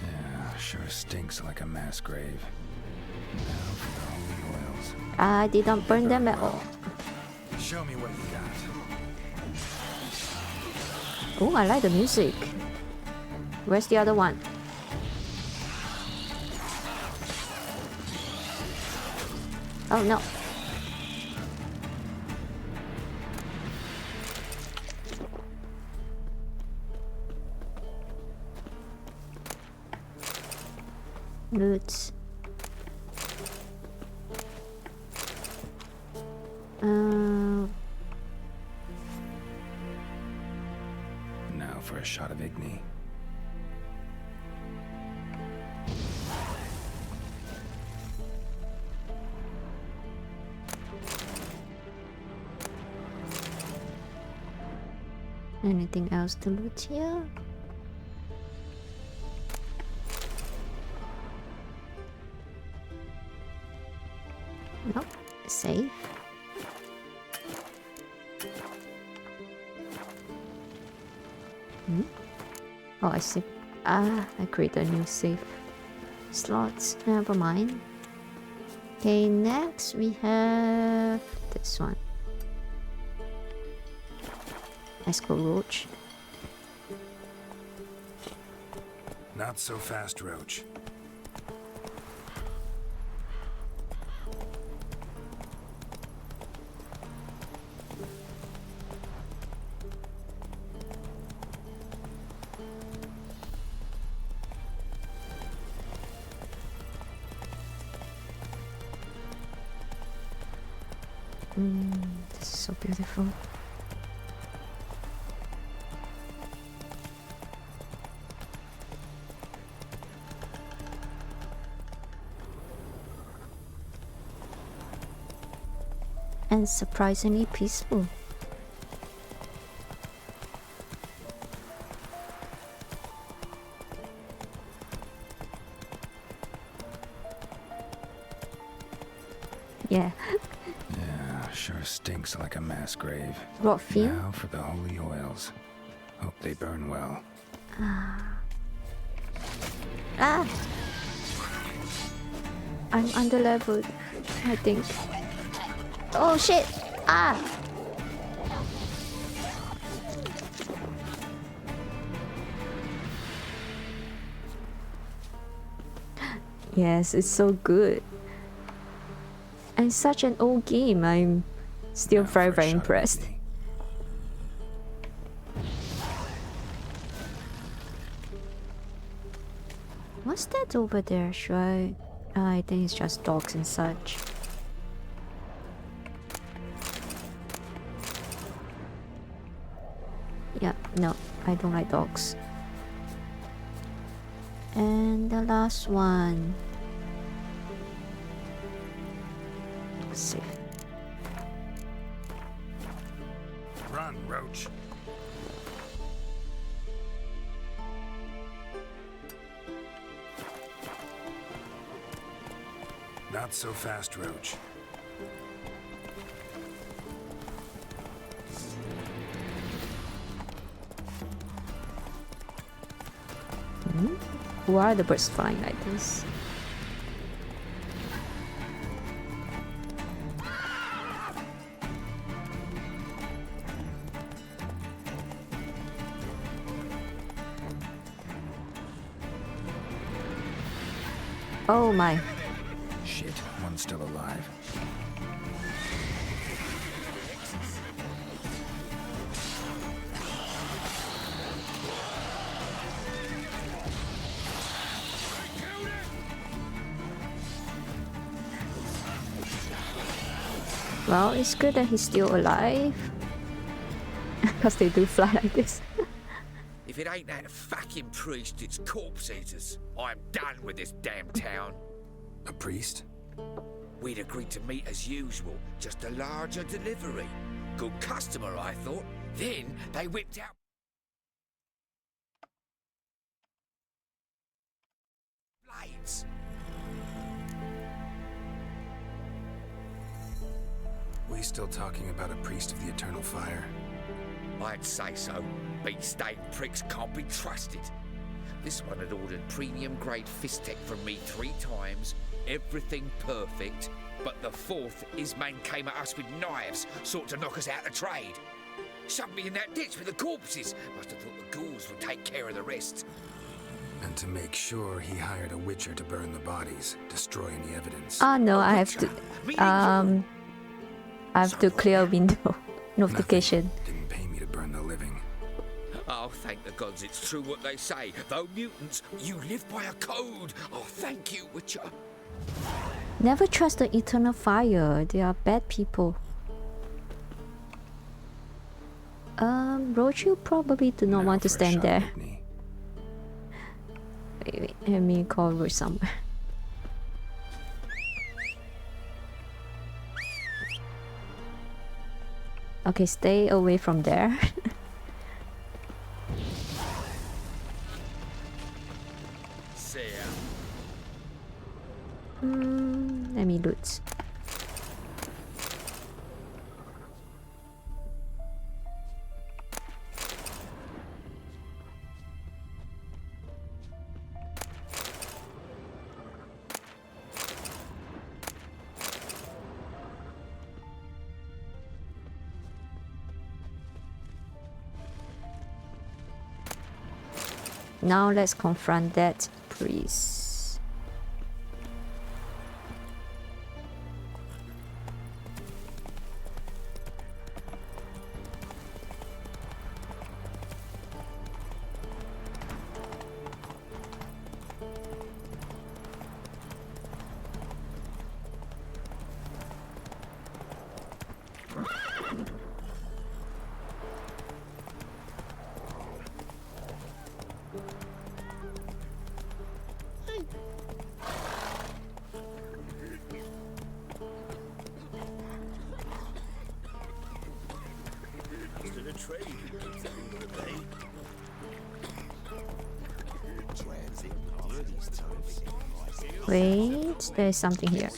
S3: Yeah, sure stinks like a mass grave. Now for the holy oils.
S2: I did not burn them at all.
S3: Show me what you got.
S2: Oh, I like the music. Where's the other one? Oh no. Loot.
S3: Now for a shot of Igni.
S2: Anything else to loot here? Nope. Safe. Oh, I see. Ah, I created a new save slots. Never mind. Okay, next we have this one. Let's go, Roach.
S3: Not so fast, Roach.
S2: This is so beautiful. And surprisingly peaceful. Yeah.
S3: Yeah, sure stinks like a mass grave.
S2: Rot field?
S3: Now for the holy oils. Hope they burn well.
S2: Ah! I'm under-leveled, I think. Oh shit! Ah! Yes, it's so good. And such an old game, I'm still very impressed. What's that over there? Should I think it's just dogs and such. Yeah, no, I don't like dogs. And the last one. Let's see.
S3: Run, Roach. Not so fast, Roach.
S2: Why are the birds flying like this? Oh my.
S3: Shit, one's still alive.
S2: Well, it's good that he's still alive. Because they do fly like this.
S9: If it ain't that fucking priest, it's corpse eaters. I'm done with this damn town.
S3: A priest?
S9: We'd agreed to meet as usual, just a larger delivery. Good customer, I thought. Then they whipped out blades.
S3: We still talking about a priest of the eternal fire?
S9: I'd say so. Beat-stained pricks can't be trusted. This one had ordered premium-grade fistek from me 3 times, everything perfect, but the 4th, his man came at us with knives, sought to knock us out of trade. Shoved me in that ditch with the corpses. Must have thought the ghouls would take care of the rest.
S3: And to make sure, he hired a witcher to burn the bodies, destroy any evidence.
S2: Oh no, I have to clear window notification.
S3: Didn't pay me to burn the living.
S9: Oh, thank the gods it's true what they say. Though mutants, you live by a code. Oh, thank you, Witcher.
S2: Never trust the eternal fire. They are bad people. Roach, you probably do not want to stand there. Wait, let me call Roach somewhere. Okay, stay away from there. Let me loot. Now let's confront that priest. Wait, there's something here.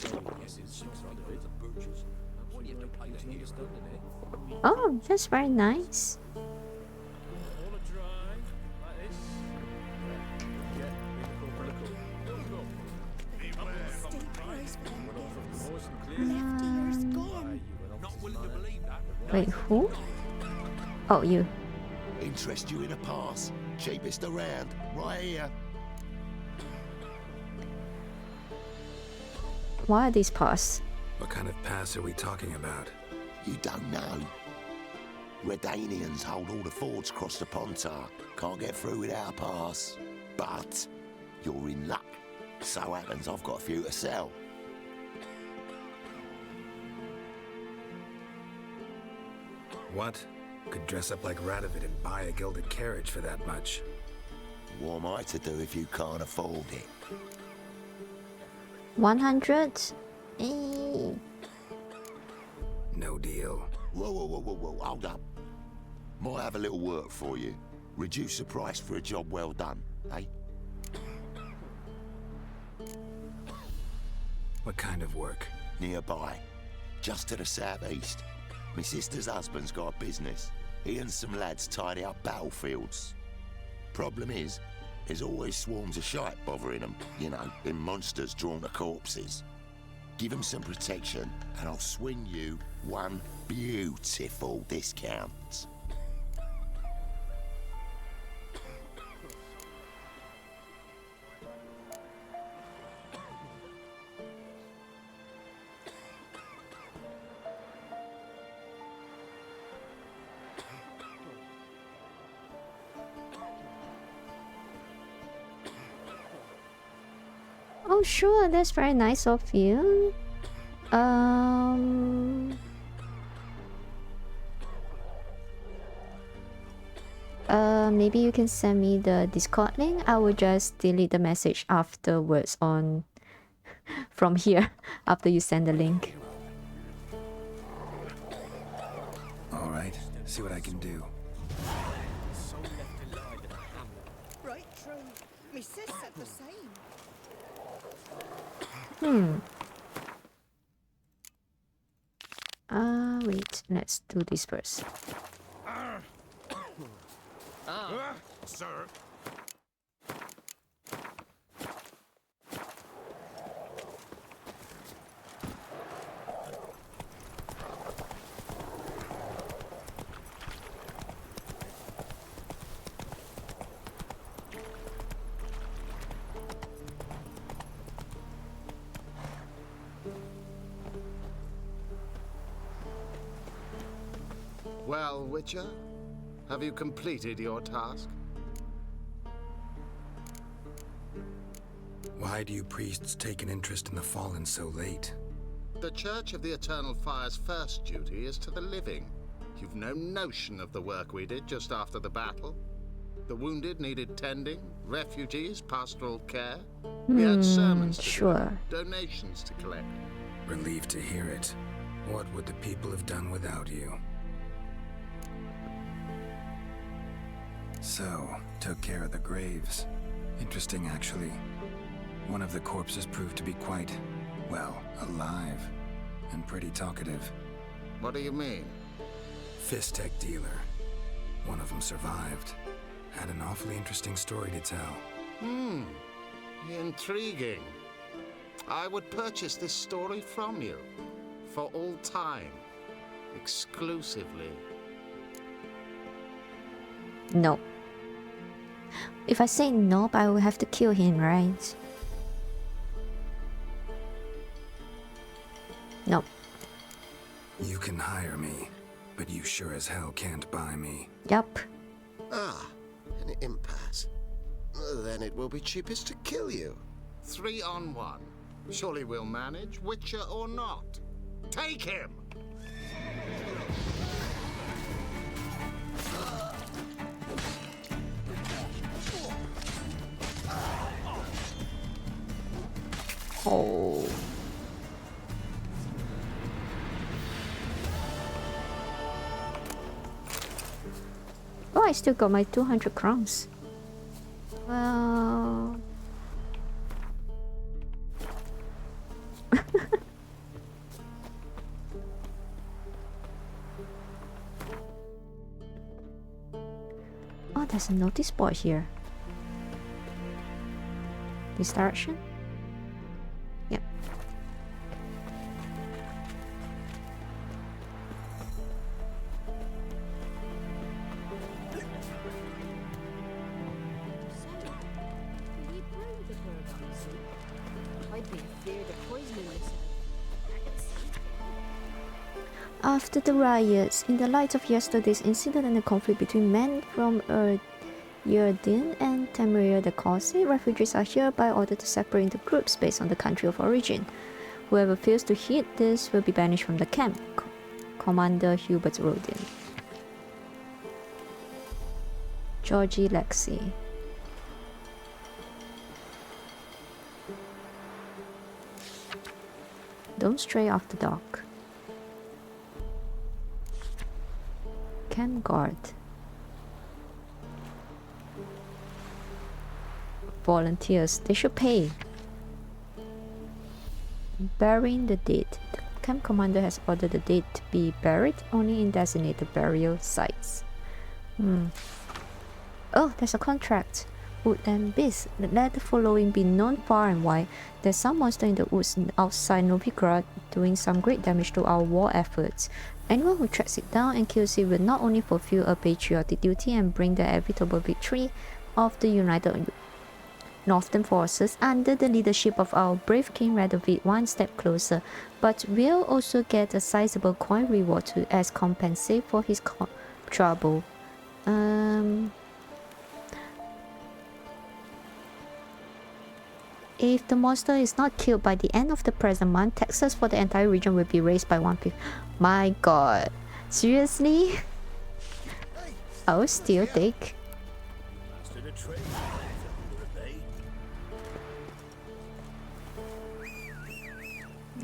S2: Oh, that's very nice. Wait, who? Oh, you.
S7: Interest you in a pass? Cheapest around, right here.
S2: Why are these pass?
S3: What kind of pass are we talking about?
S7: You don't know. Redanians hold all the fords across the Pontar. Can't get through without a pass. But you're in luck. So happens I've got a few to sell.
S3: What? Could dress up like Radovid and buy a gilded carriage for that much.
S7: What am I to do if you can't afford it?
S2: 100?
S3: No deal.
S7: Whoa, hold up. Might have a little work for you. Reduce the price for a job well done, eh?
S3: What kind of work?
S7: Nearby. Just to the southeast. My sister's husband's got a business. He and some lads tidy up battlefields. Problem is, there's always swarms of shite bothering them. You know, them monsters drawn to corpses. Give them some protection, and I'll swing you one beautiful discount.
S2: Oh sure, that's very nice of you. Maybe you can send me the Discord link. I will just delete the message afterwards on from here after you send the link.
S3: All right, see what I can do.
S6: Right true. Me sis said the same.
S2: Wait, let's do this first.
S22: Sir. Well, Witcher, have you completed your task?
S3: Why do you priests take an interest in the fallen so late?
S22: The Church of the Eternal Fire's first duty is to the living. You've no notion of the work we did just after the battle. The wounded needed tending, refugees, pastoral care. We had sermons to deliver, donations to collect.
S3: Relieved to hear it. What would the people have done without you? So, took care of the graves. Interesting, actually. One of the corpses proved to be quite, well, alive. And pretty talkative.
S22: What do you mean?
S3: Fist tech dealer. One of them survived. Had an awfully interesting story to tell.
S22: Intriguing. I would purchase this story from you. For all time. Exclusively.
S2: No. If I say no, I will have to kill him, right? No.
S3: You can hire me, but you sure as hell can't buy me.
S2: Yup.
S4: Ah, an impasse. Then it will be cheapest to kill you.
S22: 3 on 1. Surely we'll manage, Witcher or not. Take him!
S2: Oh. Oh, I still got my 200 crowns. Well... Oh, there's a notice board here. This direction? Yep. After the riots, in the light of yesterday's incident and the conflict between men from Yerdin and Temeria the Corsi, refugees are hereby ordered to separate into groups based on the country of origin. Whoever fails to heed this will be banished from the camp. Commander Hubert Rodin. Georgie Lexi. Don't stray after dark. Camp guard. Volunteers, they should pay. Burying the dead. The camp commander has ordered the dead to be buried only in designated burial sites. Oh, there's a contract. Wood and beast. Let the following be known far and wide. There's some monster in the woods outside Novigrad doing some great damage to our war efforts. Anyone who tracks it down and kills it will not only fulfill a patriotic duty and bring the inevitable victory of the United Northern forces under the leadership of our brave King Radovid one step closer, but will also get a sizable coin reward as compensate for his trouble. If the monster is not killed by the end of the present month, taxes for the entire region will be raised by 1/5. My god. Seriously? I will still take.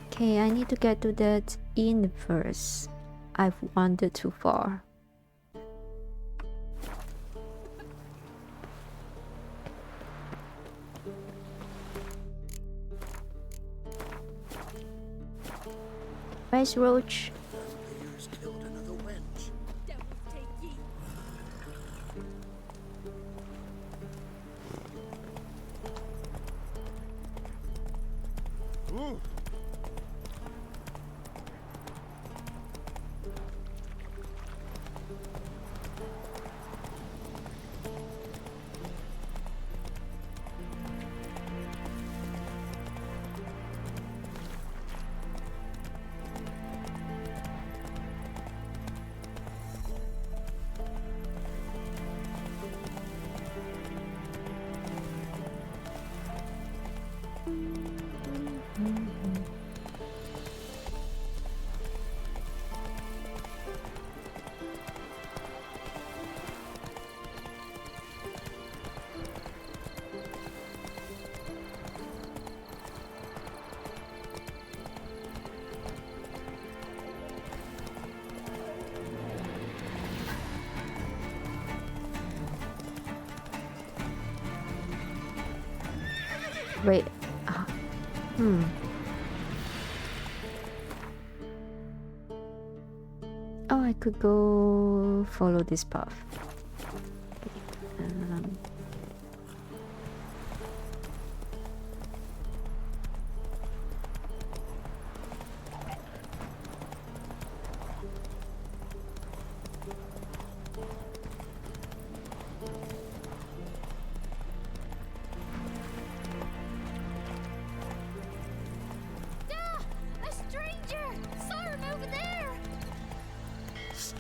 S2: Okay, I need to get to that inn first. I've wandered too far. Where's Roach? Wait. Oh, I could go follow this path.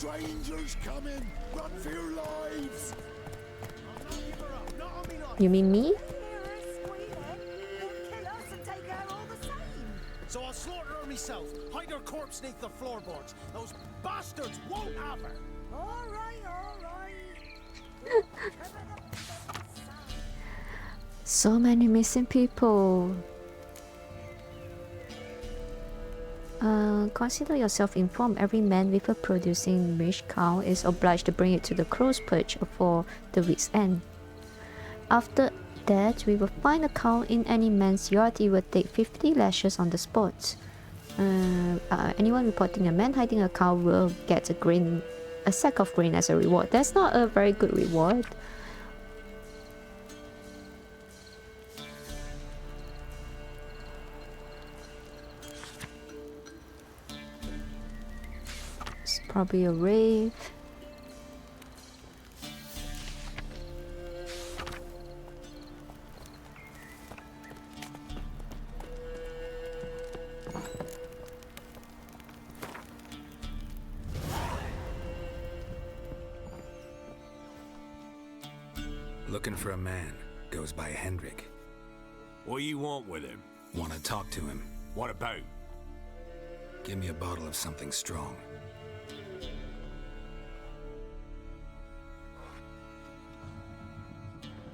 S7: Strangers coming! Run for your lives!
S2: You mean me?
S17: So I'll slaughter her myself, hide her corpse neath the floorboards. Those bastards won't have her! Alright.
S2: So many missing people. Consider yourself informed. Every man with a producing wish cow is obliged to bring it to the crow's perch for the week's end. After that, we will find a cow in any man's yard. He will take 50 lashes on the spot. Anyone reporting a man hiding a cow will get a sack of grain as a reward. That's not a very good reward. It's probably a rave.
S3: Looking for a man. Goes by Hendrik.
S13: What do you want with him?
S3: Want to talk to him.
S13: What about?
S3: Give me a bottle of something strong.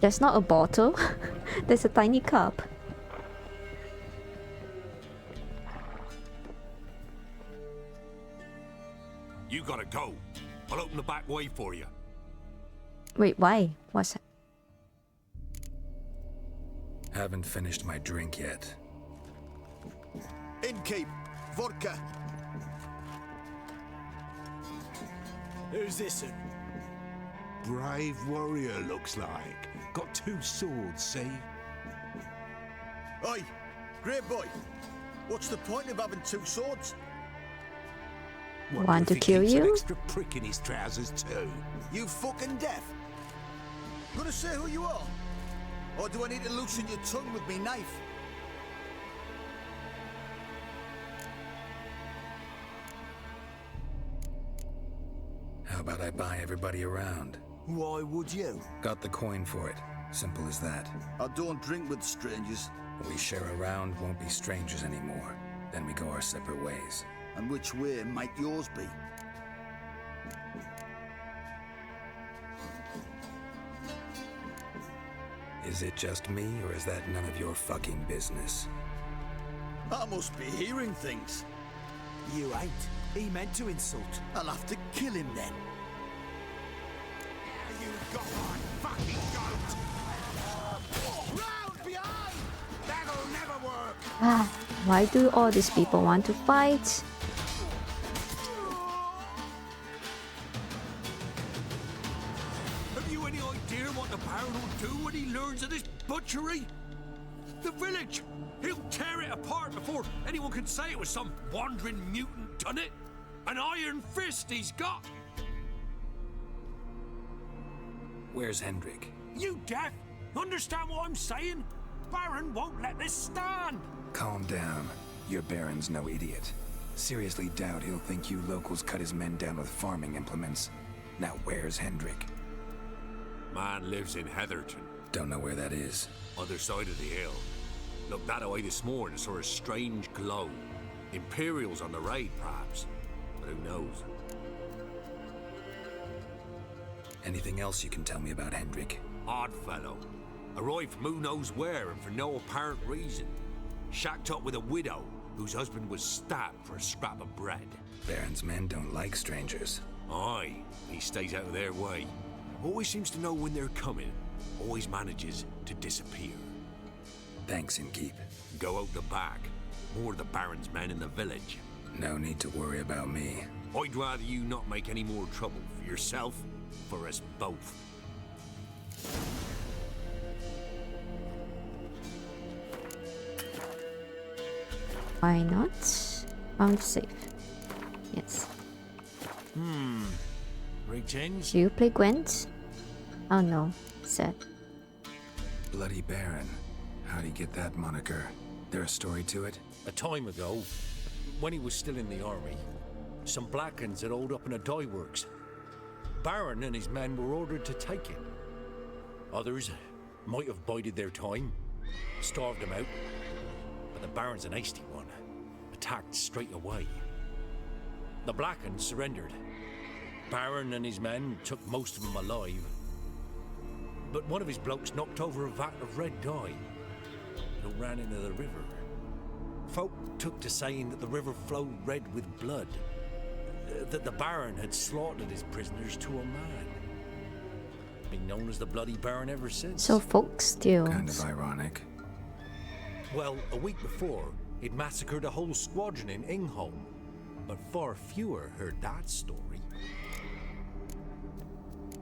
S2: That's not a bottle. That's a tiny cup.
S13: You gotta go. I'll open the back way for you.
S2: Wait, why? What's that?
S3: Haven't finished my drink yet.
S11: Innkeep, vodka.
S13: Who's this? Brave warrior, looks like. Got 2 swords, see?
S11: Oi, great boy. What's the point of having 2 swords?
S2: Want to kill
S13: An
S2: you?
S13: extra prick in his trousers too.
S11: You fucking deaf? Gonna say who you are? Or do I need to loosen your tongue with me knife?
S3: How about I buy everybody around?
S11: Why would you?
S3: Got the coin for it. Simple as that.
S11: I don't drink with strangers.
S3: We share a round, won't be strangers anymore. Then we go our separate ways.
S11: And which way might yours be?
S3: Is it just me, or is that none of your fucking business?
S11: I must be hearing things.
S17: You ain't. He meant to insult.
S11: I'll have to kill him then.
S13: You got my fucking goat! Round behind! That'll never work!
S2: Ah, why do all these people want to fight?
S13: Have you any idea what the Baron will do when he learns of this butchery? The village! He'll tear it apart before anyone can say it was some wandering mutant done it. An iron fist he's got!
S3: Where's Hendrik?
S13: You deaf? Understand what I'm saying? Baron won't let this stand!
S3: Calm down. Your Baron's no idiot. Seriously doubt he'll think you locals cut his men down with farming implements. Now where's Hendrik?
S13: Man lives in Heatherton.
S3: Don't know where that is.
S13: Other side of the hill. Looked that way this morning and saw a strange glow. Imperials on the raid, perhaps. But who knows?
S3: Anything else you can tell me about Hendrik?
S13: Odd fellow. Arrived from who knows where and for no apparent reason. Shacked up with a widow whose husband was stabbed for a scrap of bread.
S3: Baron's men don't like strangers.
S13: Aye, he stays out of their way. Always seems to know when they're coming. Always manages to disappear.
S3: Thanks, Innkeep.
S13: Go out the back. More of the Baron's men in the village.
S3: No need to worry about me.
S13: I'd rather you not make any more trouble for yourself, for us both.
S2: Why not? Found safe. Yes.
S13: Greetings.
S2: Do you play Gwent? Oh no, sad.
S3: Bloody Baron. How'd he get that moniker? There a story to it?
S13: A time ago, when he was still in the army, some Blackens had holed up in a dye works. Baron and his men were ordered to take it. Others might have bided their time, starved him out. But the Baron's an hasty one, attacked straight away. The Blackens surrendered. Baron and his men took most of them alive. But one of his blokes knocked over a vat of red dye that ran into the river. Folk took to saying that the river flowed red with blood, that the Baron had slaughtered his prisoners to a man. Been known as the Bloody Baron ever since.
S2: So folk still.
S3: Kind of ironic.
S13: Well, a week before, he'd massacred a whole squadron in Ingholm, but far fewer heard that story.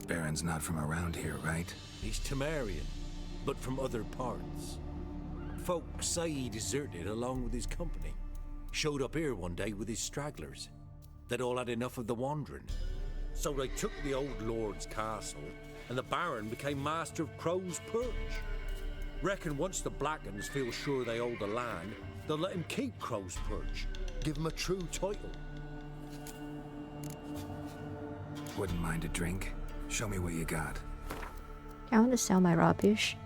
S3: Baron's not from around here, right?
S13: He's Temerian, but from other parts. Folk say he deserted along with his company. Showed up here one day with his stragglers. They'd all had enough of the wandering. So they took the old lord's castle, and the Baron became master of Crow's Perch. Reckon once the Blackens feel sure they hold the land, they'll let him keep Crow's Perch. Give him a true title.
S3: Wouldn't mind a drink. Show me what you got.
S2: I want to sell my rubbish.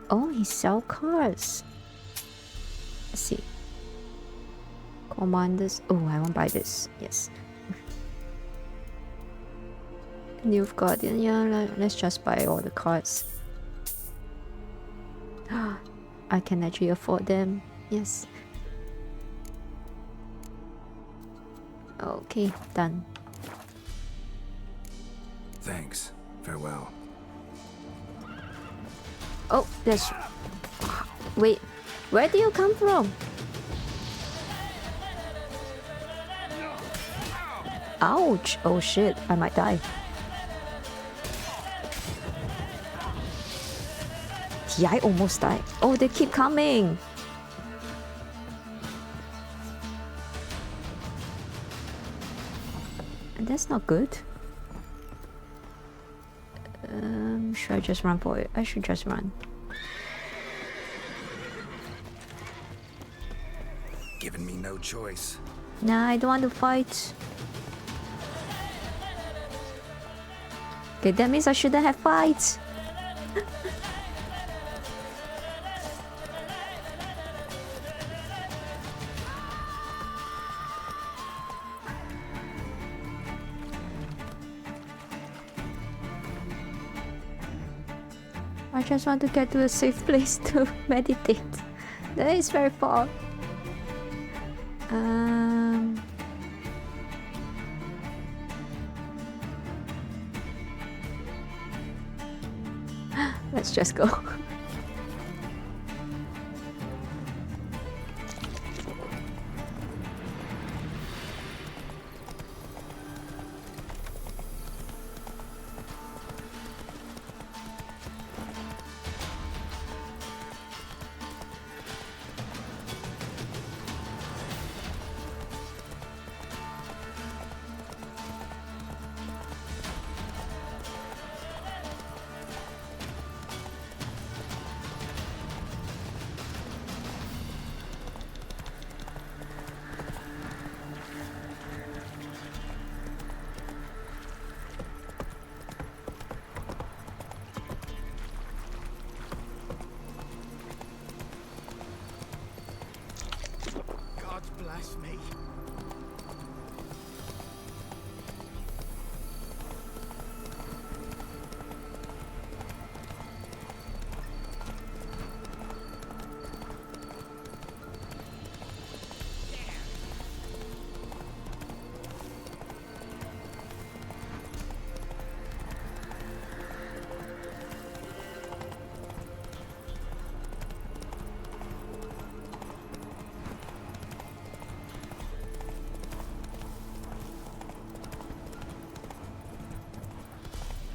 S2: Oh, he sell cards. Let's see. Commanders. Oh, I won't buy this. Yes. New Guardian. Yeah, let's just buy all the cards. I can actually afford them. Yes. Okay, done.
S3: Thanks. Farewell.
S2: Oh, that's... Wait, where do you come from? Ouch! Oh shit, I might die. Yeah, I almost died. Oh, they keep coming! And that's not good. Should I just run for it? I should just run.
S3: Giving me no choice.
S2: Nah, I don't want to fight. Okay, that means I shouldn't have fights. I just want to get to a safe place to meditate. That is very far. Let's just go.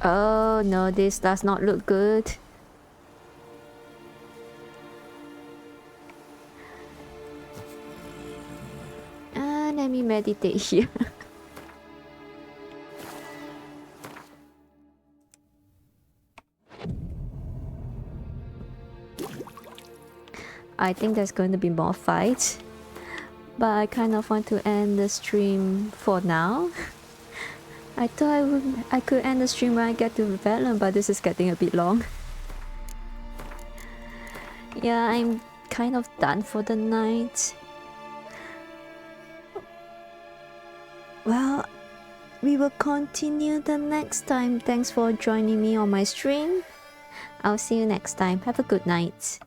S2: Oh no, this does not look good. Let me meditate here. I think there's going to be more fights, but I kind of want to end the stream for now. I thought I could end the stream when I get to Velen, but this is getting a bit long. Yeah, I'm kind of done for the night. Well, we will continue the next time. Thanks for joining me on my stream. I'll see you next time. Have a good night.